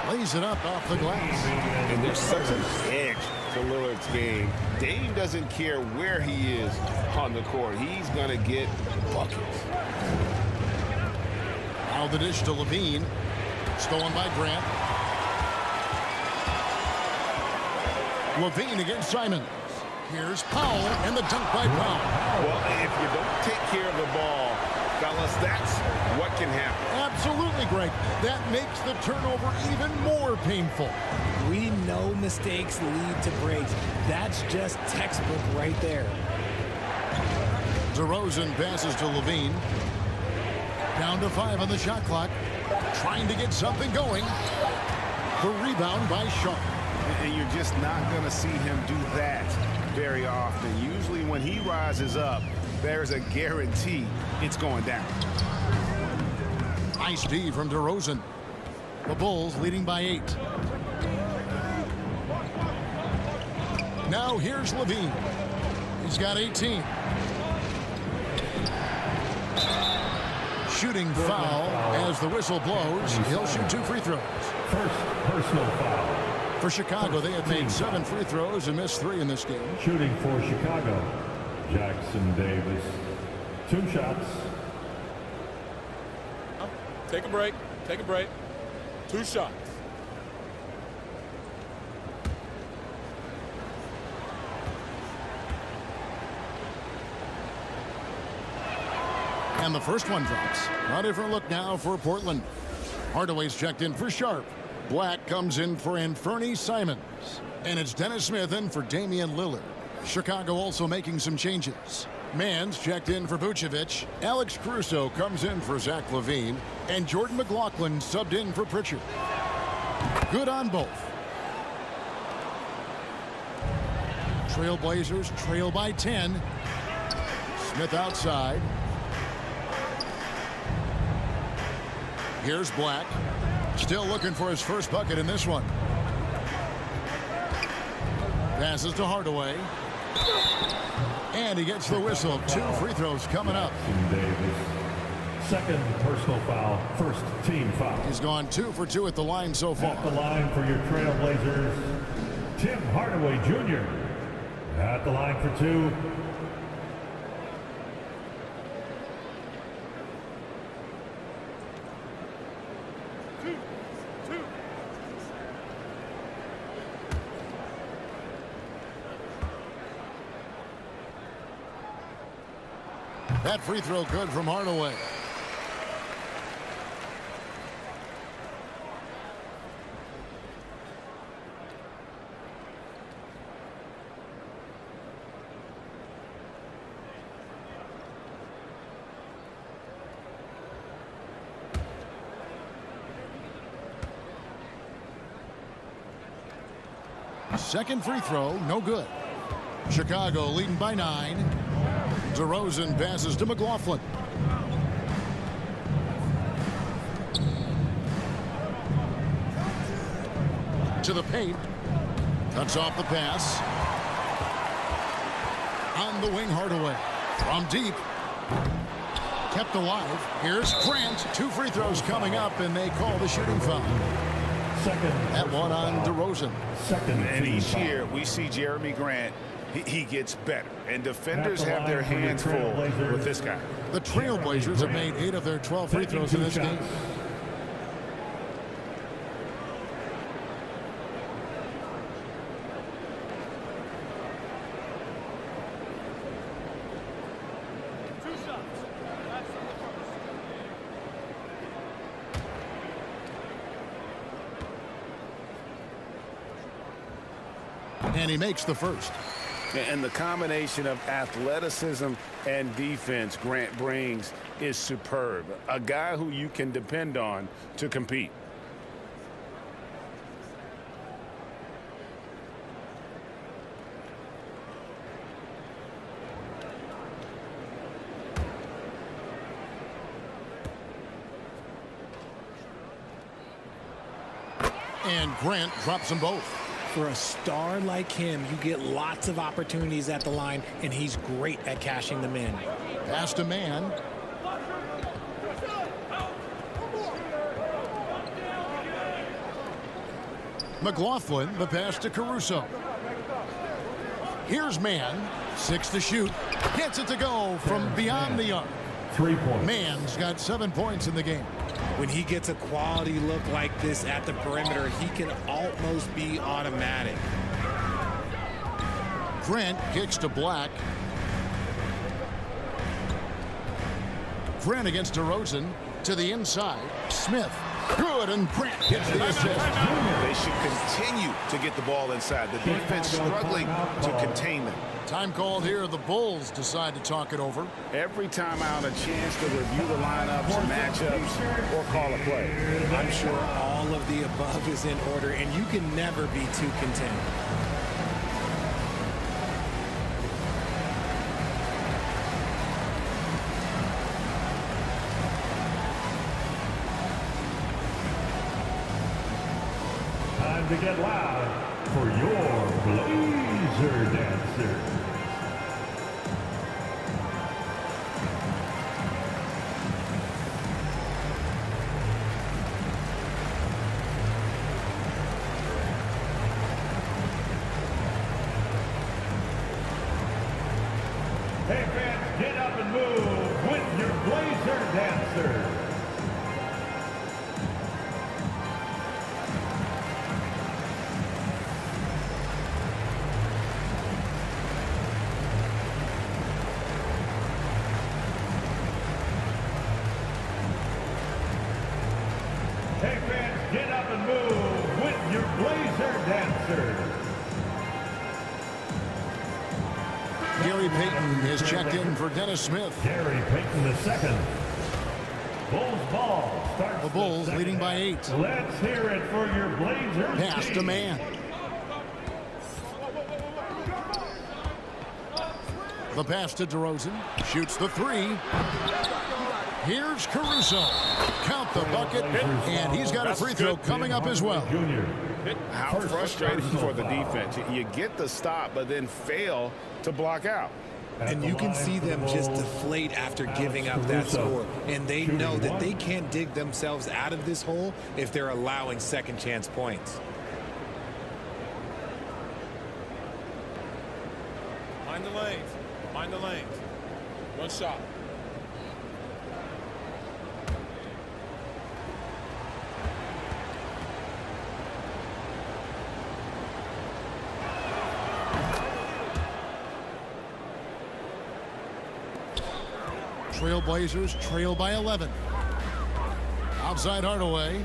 Lays it up off the glass. And there's such an edge to Lillard's game. Dame doesn't care where he is on the court. He's going to get buckets. Now the dish to Levine. Stolen by Grant. Levine against Simons. Here's Powell and the dunk by Powell. Well, if you don't take care of the ball, fellas, that's what can happen. Absolutely, Greg. That makes the turnover even more painful. We know mistakes lead to breaks. That's just textbook right there. DeRozan passes to Levine. Down to 5 on the shot clock. Trying to get something going. The rebound by Sharp. And you're just not going to see him do that very often. Usually when he rises up, there's a guarantee it's going down. Nice D from DeRozan. The Bulls leading by 8. Now here's Levine. He's got 18. Shooting foul as the whistle blows. He'll shoot 2 free throws. First personal foul. For Chicago, they have made 7 free throws and missed 3 in this game. Shooting for Chicago, Jackson Davis. 2 shots. Take a break. Take a break. 2 shots. And the first one drops. A different look now for Portland. Hardaway's checked in for Sharp. Black comes in for Anfernee Simons. And it's Dennis Smith in for Damian Lillard. Chicago also making some changes. Mann's checked in for Vucevic. Alex Caruso comes in for Zach LaVine. And Jordan McLaughlin subbed in for Pritchard. Good on both. Trailblazers trail by 10. Smith outside. Here's Black. Still looking for his first bucket in this one. Passes to Hardaway. And he gets the whistle. 2 free throws coming up. Davis. Second personal foul, first team foul. He's gone 2 for 2 at the line so far. At the line for your Trailblazers, Tim Hardaway Jr. At the line for 2. That free throw good from Hardaway. Second free throw, no good. Chicago leading by 9. DeRozan passes to McLaughlin. To the paint. Cuts off the pass. On the wing, Hardaway. From deep. Kept alive. Here's Grant. 2 free throws coming up, and they call the shooting foul. That one on DeRozan. And each year we see Jeremy Grant. He gets better, and defenders have their hands full with this guy. The Trailblazers have made 8 of their 12 free throws in this game. And he makes the first. And the combination of athleticism and defense Grant brings is superb. A guy who you can depend on to compete. And Grant drops them both. For a star like him, you get lots of opportunities at the line, and he's great at cashing them in. Pass to Mann. McLaughlin, the pass to Caruso. Here's Mann. 6 to shoot. Gets it to go from beyond the arc. 3 points. Mann's got 7 points in the game. When he gets a quality look like this at the perimeter, he can almost be automatic. Grant kicks to Black. Grant against DeRozan to the inside. Smith. Good, and Grant gets the assist. They should continue to get the ball inside. The defense struggling to contain them. Time called here. The Bulls decide to talk it over. Every time out, a chance to review the lineups and matchups or call a play. I'm sure all of the above is in order, and you can never be too content. Time to get loud for your Blazer Dancer. move with your Blazer Dancer. Gary Payton is checked in for Dennis Smith. Gary Payton II. Bulls ball starts The Bulls leading by 8. Let's hear it for your Blazers. Pass to man. The pass to DeRozan. Shoots the 3. Here's Caruso. Count the bucket, and he's got a free throw coming up as well. How frustrating for the defense. You get the stop, but then fail to block out. And you can see them just deflate after giving up that score. And they know that they can't dig themselves out of this hole if they're allowing second chance points. Mind the lanes. Mind the lanes. One shot. Trailblazers trail by 11. Outside Hardaway.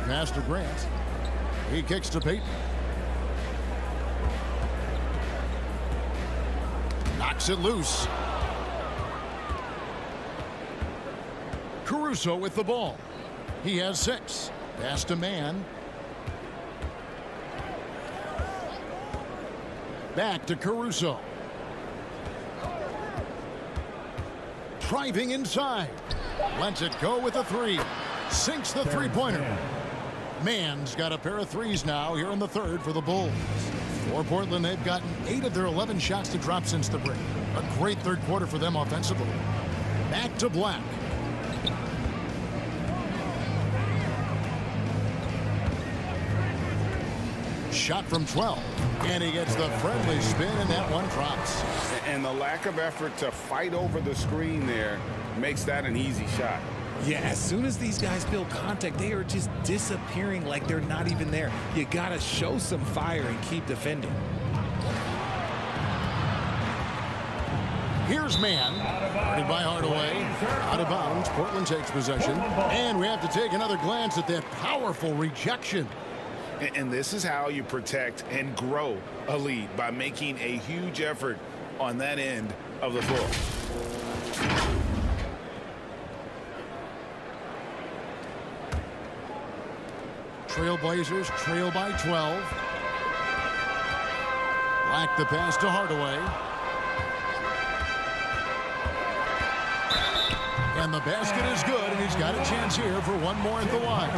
Pass to Grant. He kicks to Payton. Knocks it loose. Caruso with the ball. He has 6. Pass to man. Back to Caruso. Driving inside. Lets it go with a 3. Sinks the three-pointer. Man's got a pair of 3s now here in the third for the Bulls. For Portland, they've gotten 8 of their 11 shots to drop since the break. A great third quarter for them offensively. Back to Black. Shot from 12. And he gets the friendly spin, and that one drops. And the lack of effort to fight over the screen there makes that an easy shot. Yeah, as soon as these guys build contact, they are just disappearing like they're not even there. You got to show some fire and keep defending. Here's man. Guarded by Hardaway. Out of bounds. Portland takes possession. And we have to take another glance at that powerful rejection. And this is how you protect and grow a lead, by making a huge effort on that end of the floor. Trailblazers trail by 12. Black the pass to Hardaway. And the basket is good, and he's got a chance here for one more at the line.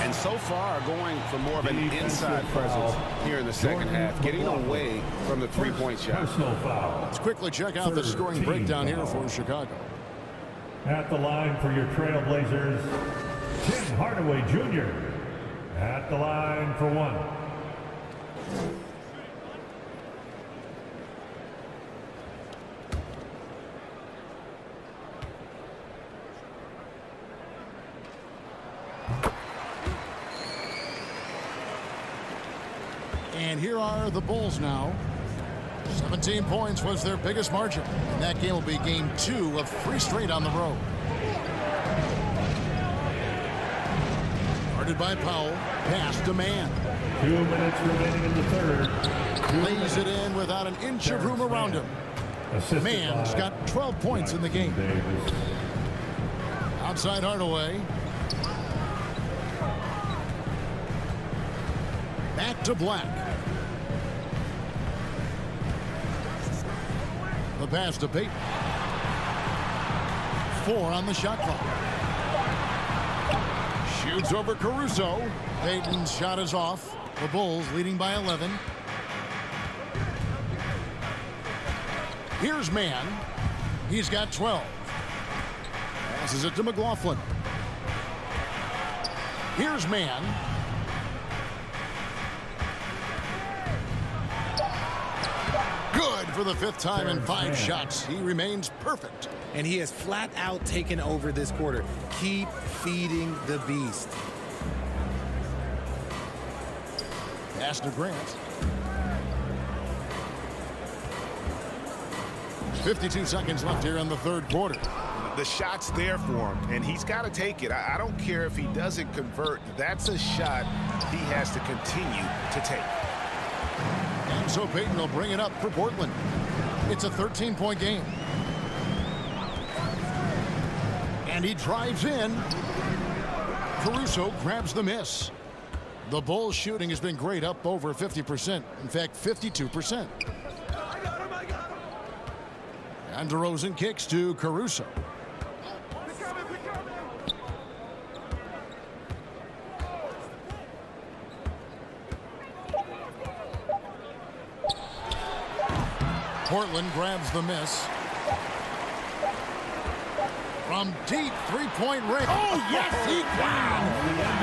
And so far, going for more of an inside presence here in the second half, getting away from the three-point shot. Let's quickly check out the scoring breakdown here for Chicago. At the line for your Trailblazers, Tim Hardaway Jr. At the line for 1. And here are the Bulls now. 17 points was their biggest margin. And that game will be game 2 of 3 straight on the road. Guarded by Powell. Pass to man. 2 minutes remaining in the third. Lays it in without an inch of room around him. Man's got 12 points in the game. Outside Hardaway. Back to Black. The pass to Payton. 4 on the shot clock. Shoots over Caruso. Payton's shot is off. The Bulls leading by 11. Here's man. He's got 12. Passes it to McLaughlin. Here's man. Good for the 5th time in 5 shots. He remains perfect. And he has flat out taken over this quarter. Keep feeding the beast. Pass to Grant. 52 seconds left here in the third quarter. The shot's there for him, and he's got to take it. I don't care if he doesn't convert. That's a shot he has to continue to take. And so Peyton will bring it up for Portland. It's a 13-point game. And he drives in. Caruso grabs the miss. The Bulls shooting has been great, up over 50%. In fact, 52%. And DeRozan kicks to Caruso. Portland grabs the miss. From deep three-point range. Oh, yes, he can!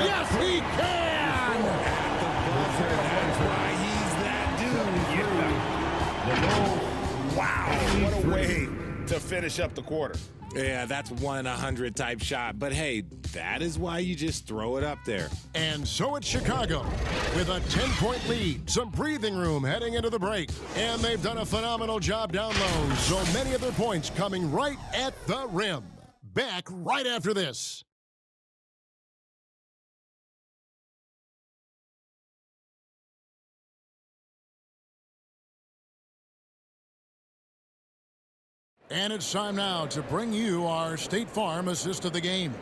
Yes, he can! Wow, what a way to finish up the quarter. Yeah, that's 1 in 100 type shot. But hey, that is why you just throw it up there. And so it's Chicago with a 10-point lead. Some breathing room heading into the break. And they've done a phenomenal job down low. So many of their points coming right at the rim. Back right after this. And it's time now to bring you our State Farm assist of the game.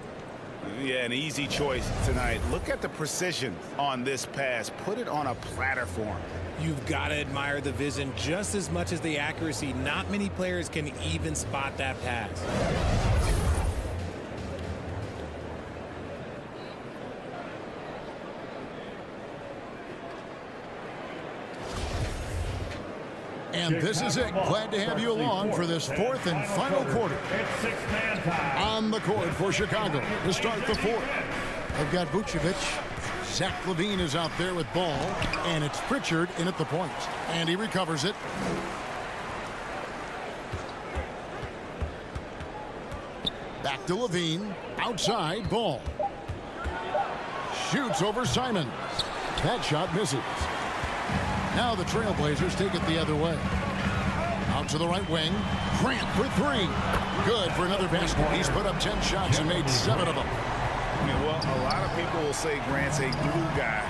Yeah, an easy choice tonight. Look at the precision on this pass. Put it on a platter for him. You've got to admire the vision just as much as the accuracy. Not many players can even spot that pass. And this is it. Glad to have you along for this fourth and final quarter. On the court for Chicago to start the fourth. They've got Vucevic. Zach LaVine is out there with ball. And it's Pritchard in at the point. And he recovers it. Back to LaVine. Outside, ball. Shoots over Simon. That shot misses. Now the Trailblazers take it the other way. Out to the right wing. Grant for three. Good for another basket. He's put up 10 shots and made 7 of them. Yeah, well, a lot of people will say Grant's a glue guy.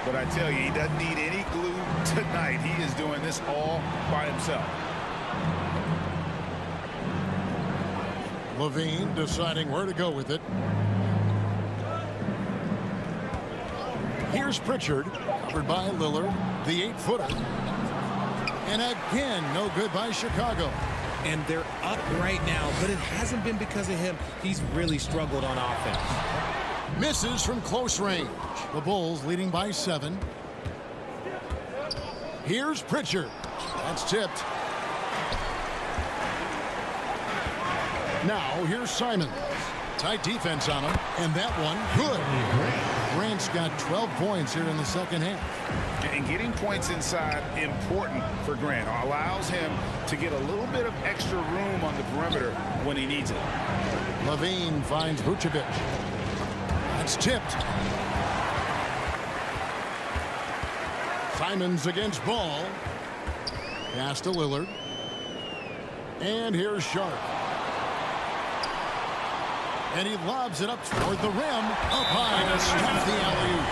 But I tell you, he doesn't need any glue tonight. He is doing this all by himself. LaVine deciding where to go with it. Here's Pritchard, covered by Lillard, the 8-footer. And again, no good by Chicago. And they're up right now, but it hasn't been because of him. He's really struggled on offense. Misses from close range. The Bulls leading by 7. Here's Pritchard. That's tipped. Now here's Simons. Tight defense on him, and that one good. Grant's got 12 points here in the second half. And getting points inside important for Grant. Allows him to get a little bit of extra room on the perimeter when he needs it. LaVine finds Vucevic. That's tipped. Simons against ball. Pass to Lillard. And here's Sharp. And he lobs it up toward the rim. Up high to stop the alley-oop.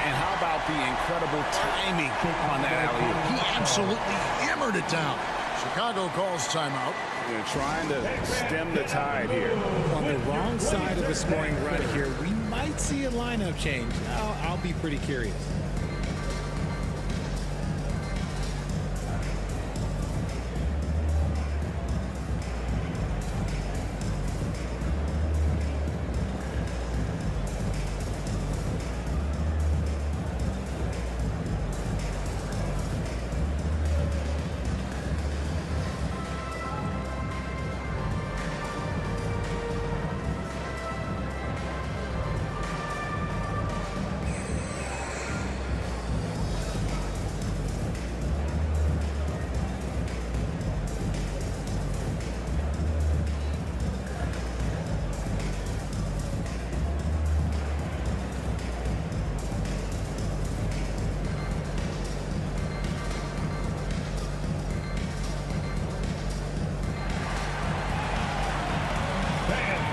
And how about the incredible timing on that alley-oop? He absolutely hammered it down. Chicago calls timeout. They're trying to stem the tide here. On the wrong side of a scoring run here, we might see a lineup change. I'll be pretty curious.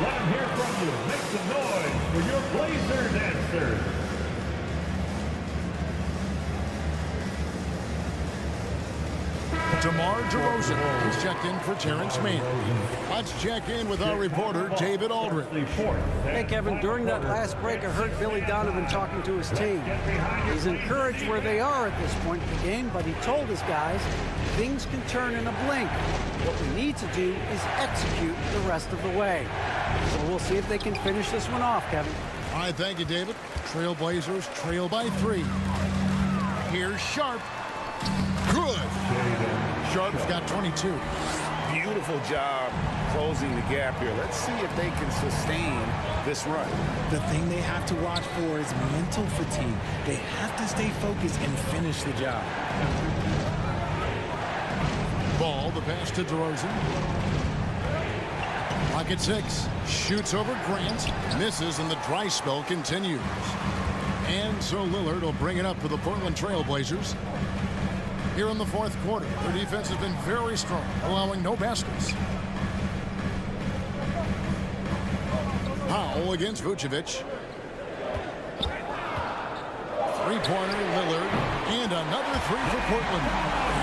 Let them hear from you. Make some noise for your Blazers answers. DeMar DeRozan is checked in for Terrence Mann. Let's check in with our reporter, David Aldridge. Hey, Kevin, during that last break, I heard Billy Donovan talking to his team. He's encouraged where they are at this point in the game, but he told his guys things can turn in a blink. What we need to do is execute the rest of the way. So we'll see if they can finish this one off, Kevin. All right, thank you, David. Trailblazers trail by 3. Here's Sharp. Good. Sharp's got 22. Beautiful job closing the gap here. Let's see if they can sustain this run. The thing they have to watch for is mental fatigue. They have to stay focused and finish the job. Ball, the pass to DeRozan. Clock at 6. Shoots over Grant. Misses, and the dry spell continues. And so Lillard will bring it up for the Portland Trailblazers. Here in the fourth quarter, their defense has been very strong, allowing no baskets. Powell against Vucevic. Three-pointer, Lillard, and another 3 for Portland.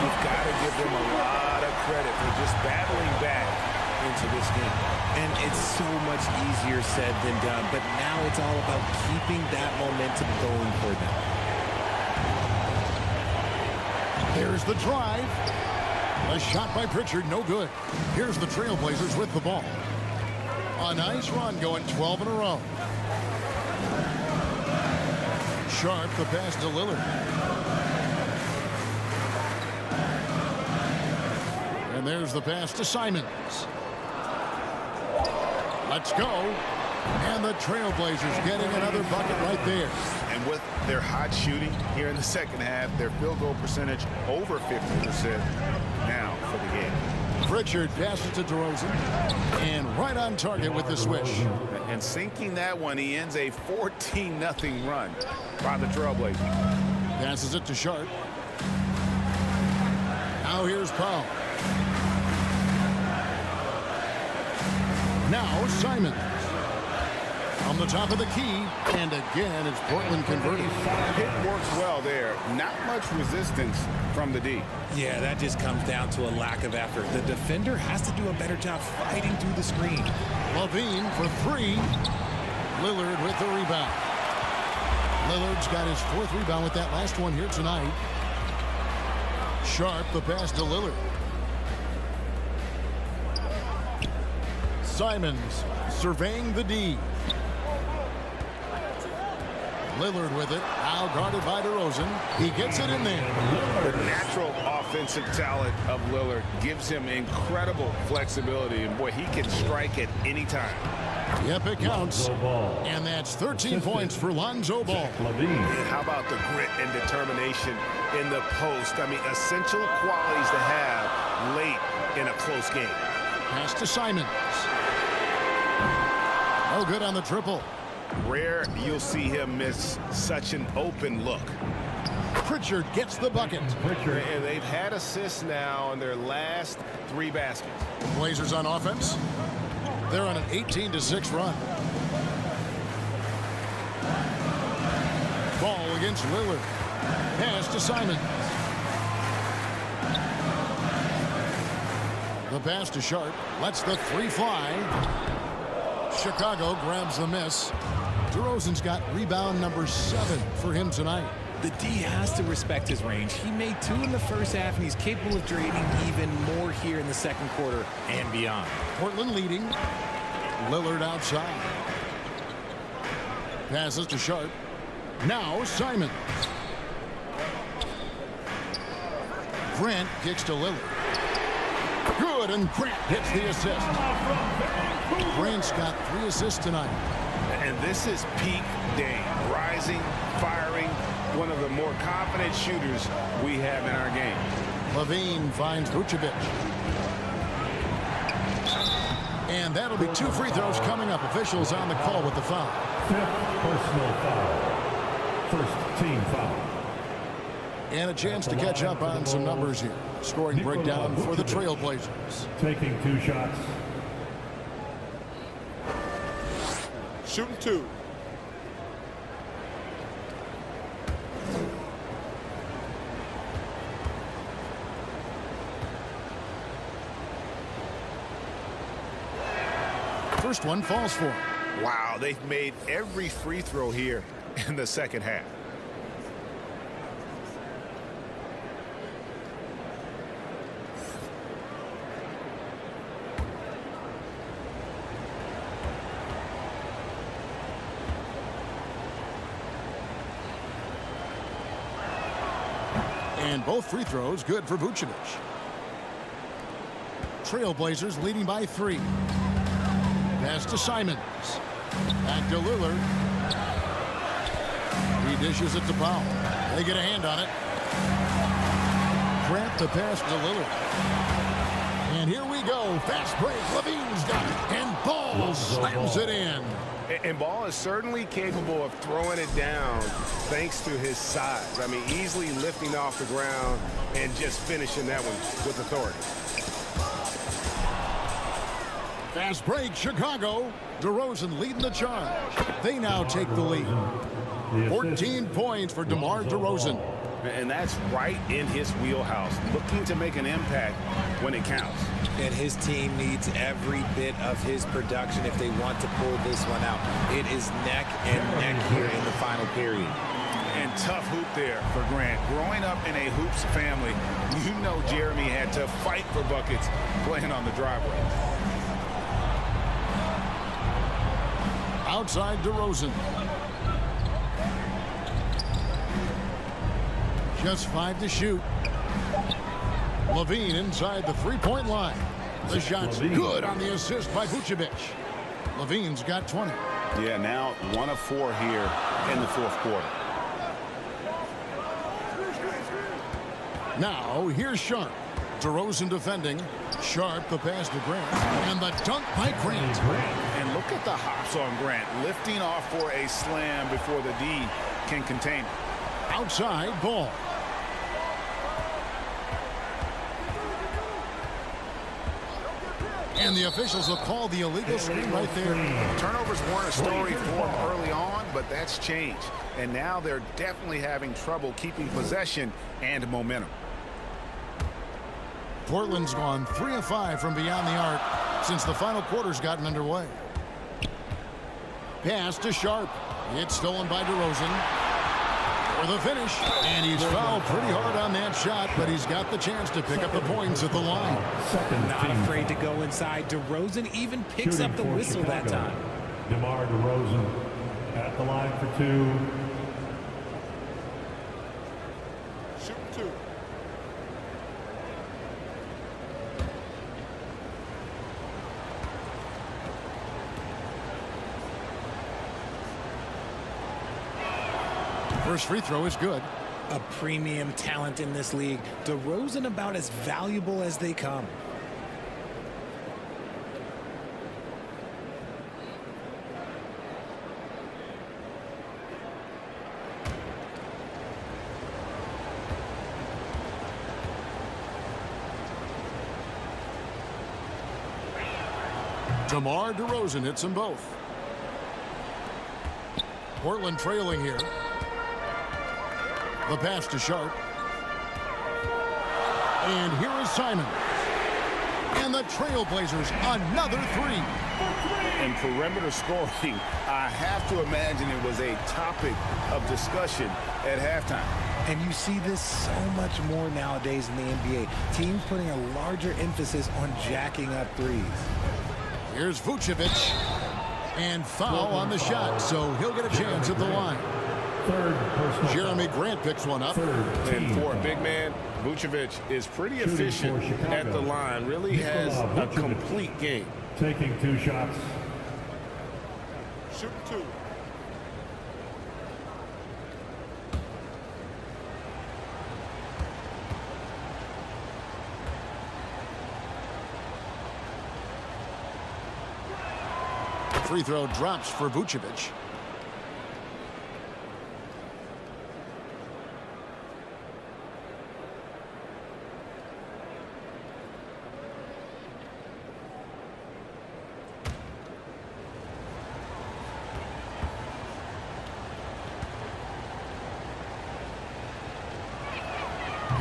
You've got to give them a lot of credit for just battling back into this game. And it's so much easier said than done, but now it's all about keeping that momentum going for them. There's the drive. A shot by Pritchard, no good. Here's the Trailblazers with the ball. A nice run, going 12 in a row. Sharp, the pass to Lillard. And there's the pass to Simons. Let's go. And the Trailblazers getting another bucket right there. And with their hot shooting here in the second half, their field goal percentage over 50% now for the game. Pritchard passes to DeRozan. And right on target with the swish. And sinking that one, he ends a 14-0 run by the Trailblazers. Passes it to Sharp. Now here's Powell. Now Simons. On the top of the key, and again, it's Portland converting. It works well there. Not much resistance from the D. Yeah, that just comes down to a lack of effort. The defender has to do a better job fighting through the screen. Levine for 3. Lillard with the rebound. Lillard's got his 4th rebound with that last one here tonight. Sharp, the pass to Lillard. Simons surveying the D. Lillard with it, now guarded by DeRozan. He gets it in there. The natural offensive talent of Lillard gives him incredible flexibility, and boy, he can strike at any time. Yep, it counts. And that's 13 points for Lonzo Ball. How about the grit and determination in the post? I mean, essential qualities to have late in a close game. Pass to Simons. No good on the triple. Rare you'll see him miss such an open look. Pritchard gets the bucket. And they've had assists now in their last 3 baskets. Blazers on offense. They're on an 18-6 run. Ball against Lillard. Pass to Simons. The pass to Sharp. Lets the 3 fly. Chicago grabs the miss. DeRozan's got rebound number 7 for him tonight. The D has to respect his range. He made 2 in the first half, and he's capable of draining even more here in the second quarter and beyond. Portland leading. Lillard outside. Passes to Sharp. Now Simons. Grant kicks to Lillard. Good, and Grant gets the assist. Grant's got 3 assists tonight. And this is peak Dame. Rising, firing, one of the more confident shooters we have in our game. Levine finds Vucevic. And that'll be 2 free throws coming up. Officials on the call with the foul. 5th personal foul. 1st team foul. And a chance to catch up on some numbers here. Scoring breakdown for the Trailblazers. Taking 2 shots. Shooting 2. First one falls for him. Wow, they've made every free throw here in the second half. And both free throws good for Vucevic. Trailblazers leading by 3. Pass to Simons. Back to Lillard. He dishes it to Powell. They get a hand on it. Grant the pass to Lillard. And here we go. Fast break. Levine's got it. And Ball slams it in. And Ball is certainly capable of throwing it down thanks to his size. I mean, easily lifting off the ground and just finishing that one with authority. Fast break, Chicago. DeRozan leading the charge. They now take the lead. 14 points for DeMar DeRozan. And that's right in his wheelhouse, looking to make an impact when it counts. And his team needs every bit of his production if they want to pull this one out. It is neck and neck here in the final period. And tough hoop there for Grant. Growing up in a hoops family, you know Jeremy had to fight for buckets playing on the driveway. Outside DeRozan. Just 5 to shoot. Levine inside the three-point line. The shot's good on the assist by Vucevic. Levine's got 20. Yeah, now 1 of 4 here in the fourth quarter. Now, here's Sharp. DeRozan defending. Sharp, the pass to Grant. And the dunk by Grant. And look at the hops on Grant, lifting off for a slam before the D can contain it. Outside, Ball. And the officials will call the illegal screen right there. Turnovers weren't a story for them early on, but that's changed. And now they're definitely having trouble keeping possession and momentum. Portland's gone 3 of 5 from beyond the arc since the final quarter's gotten underway. Pass to Sharp. It's stolen by DeRozan. For the finish. And he's fouled pretty hard on that shot, but he's got the chance to pick up the points at the line. Not afraid to go inside. DeRozan even picks up the whistle that time. DeMar DeRozan at the line for 2. Shooting 2. First free throw is good. A premium talent in this league. DeRozan about as valuable as they come. DeMar DeRozan hits them both. Portland trailing here. The pass to Sharp. And here is Simon. And the Trailblazers another 3. And perimeter scoring, I have to imagine it was a topic of discussion at halftime. And you see this so much more nowadays in the NBA. Teams putting a larger emphasis on jacking up threes. Here's Vucevic. And foul on the shot, so he'll get a chance at the line. Jeremy Grant picks one up. And for a big man, Vucevic is pretty efficient at the line. Really has a complete game. Taking 2 shots. Shooting 2. Free throw drops for Vucevic.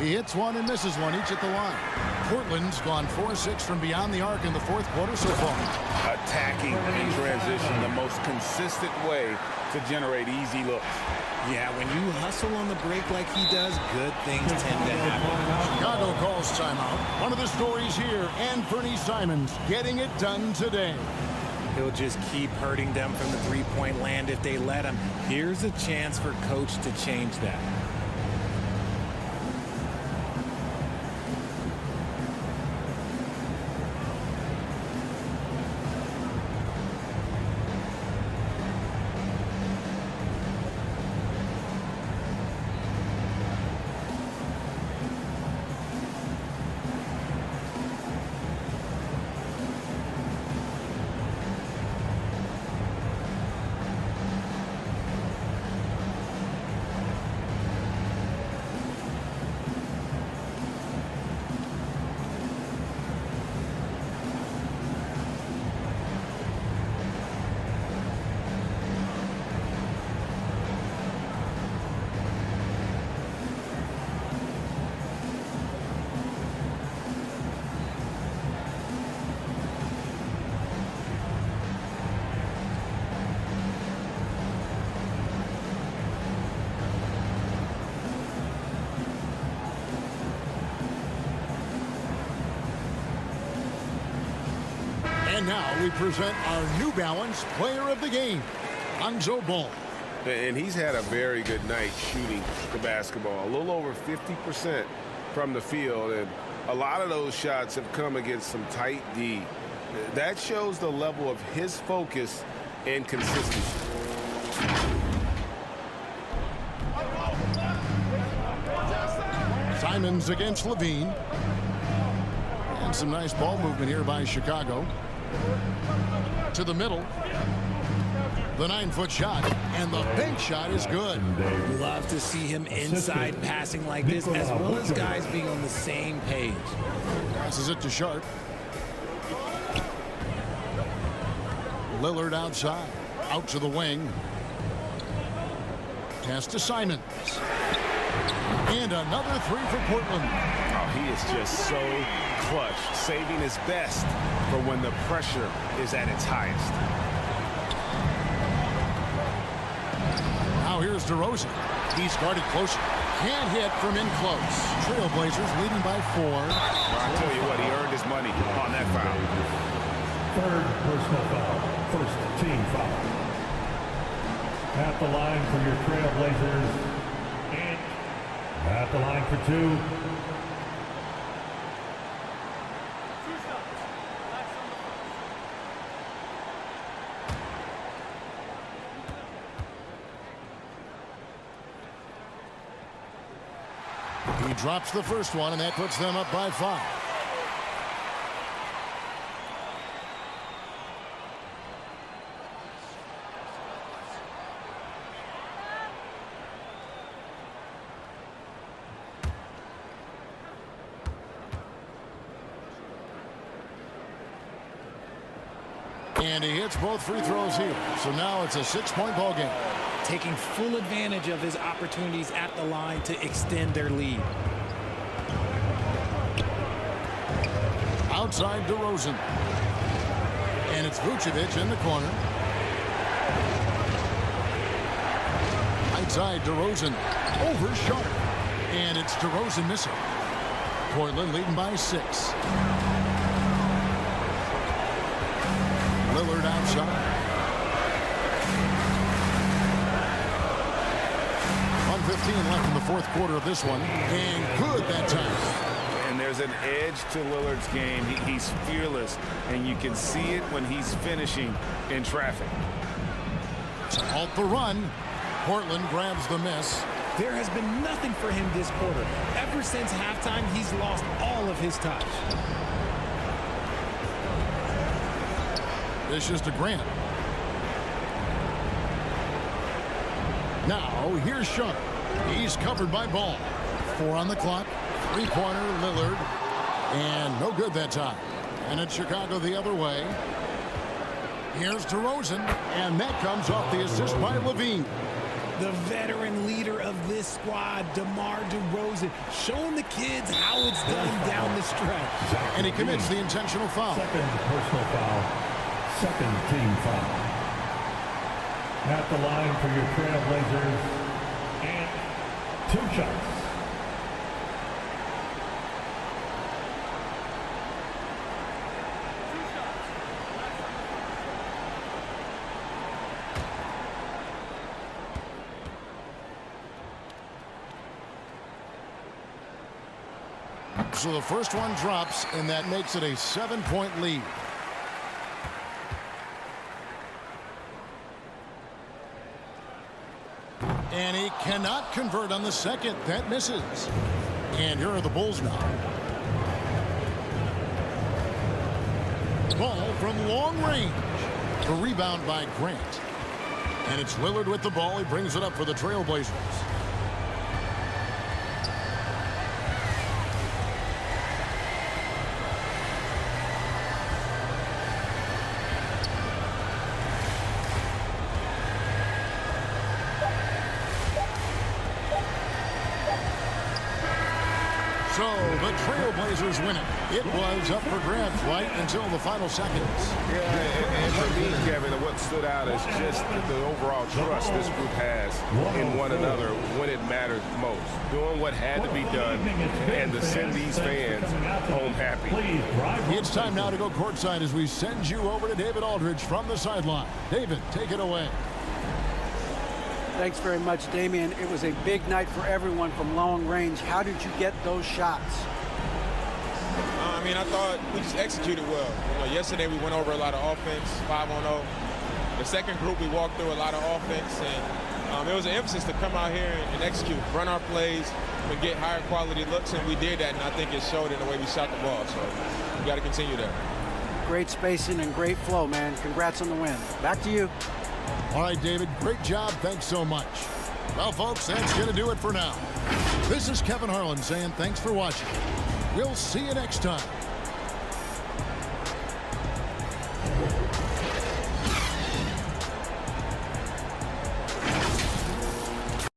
He hits one and misses one, each at the line. Portland's gone 4-6 from beyond the arc in the fourth quarter so far. Attacking in transition, the most consistent way to generate easy looks. Yeah, when you hustle on the break like he does, good things tend to happen. Chicago calls timeout. One of the stories here, Anthony Simons getting it done today. He'll just keep hurting them from the three-point land if they let him. Here's a chance for Coach to change that. And now we present our New Balance Player of the Game, Lonzo Ball. And he's had a very good night shooting the basketball. A little over 50% from the field. And a lot of those shots have come against some tight D. That shows the level of his focus and consistency. Simons against Levine. And some nice ball movement here by Chicago. To the middle. The 9-foot shot. And the bank shot is good. Love to see him inside passing like this, as well as guys being on the same page. Passes it to Sharp. Lillard outside. Out to the wing. Pass to Simons. And another three for Portland. Oh, he is just so clutch, saving his best for when the pressure is at its highest. Now here's DeRozan. He's guarded closer. Can't hit from in close. Trailblazers leading by 4. Well, I tell you what, he earned his money on that foul. Third personal foul. First team foul. At the line for your Trailblazers. And at the line for 2. He drops the first one, and that puts them up by 5. And he hits both free throws here. So now it's a 6-point ball game. Taking full advantage of his opportunities at the line to extend their lead. Outside DeRozan. And it's Vucevic in the corner. Outside DeRozan. Over Sharp. And it's DeRozan missing. Portland leading by 6. Lillard outside. 1:15 left in the fourth quarter of this one. And good that time. And there's an edge to Lillard's game. He's fearless, and you can see it when he's finishing in traffic. To halt the run. Portland grabs the miss. There has been nothing for him this quarter. Ever since halftime, he's lost all of his touch. Dishes to Grant. Now, here's Sharp. He's covered by Ball. 4 on the clock. Three-pointer, Lillard. And no good that time. And it's Chicago the other way. Here's DeRozan. And that comes off the assist by Levine. the veteran leader of this squad, DeMar DeRozan, showing the kids how it's done down the stretch. And he commits the intentional foul. Second personal foul. Second team foul. At the line for your Trailblazers. And 2 shots. So the first one drops, and that makes it a 7-point lead. And he cannot convert on the second. That misses. And here are the Bulls now. Ball from long range. The rebound by Grant. And it's Lillard with the ball. He brings it up for the Trailblazers. So the Trailblazers win it. It was up for grabs right until the final seconds. Yeah, and for me, Kevin, what stood out is just the overall trust this group has in one another when it matters most. Doing what had to be done and to send these fans home happy. It's time now to go courtside as we send you over to David Aldridge from the sideline. David, take it away. Thanks very much, Damian. It was a big night for everyone from long range. How did you get those shots? I mean, I thought we just executed well. You know, yesterday we went over a lot of offense, 5-on-0. The second group, we walked through a lot of offense, and there was an emphasis to come out here and execute, run our plays, and get higher quality looks, and we did that, and I think it showed in the way we shot the ball. So we got to continue that. Great spacing and great flow, man. Congrats on the win. Back to you. All right, David, great job. Thanks so much. Well, folks, that's going to do it for now. This is Kevin Harlan saying thanks for watching. We'll see you next time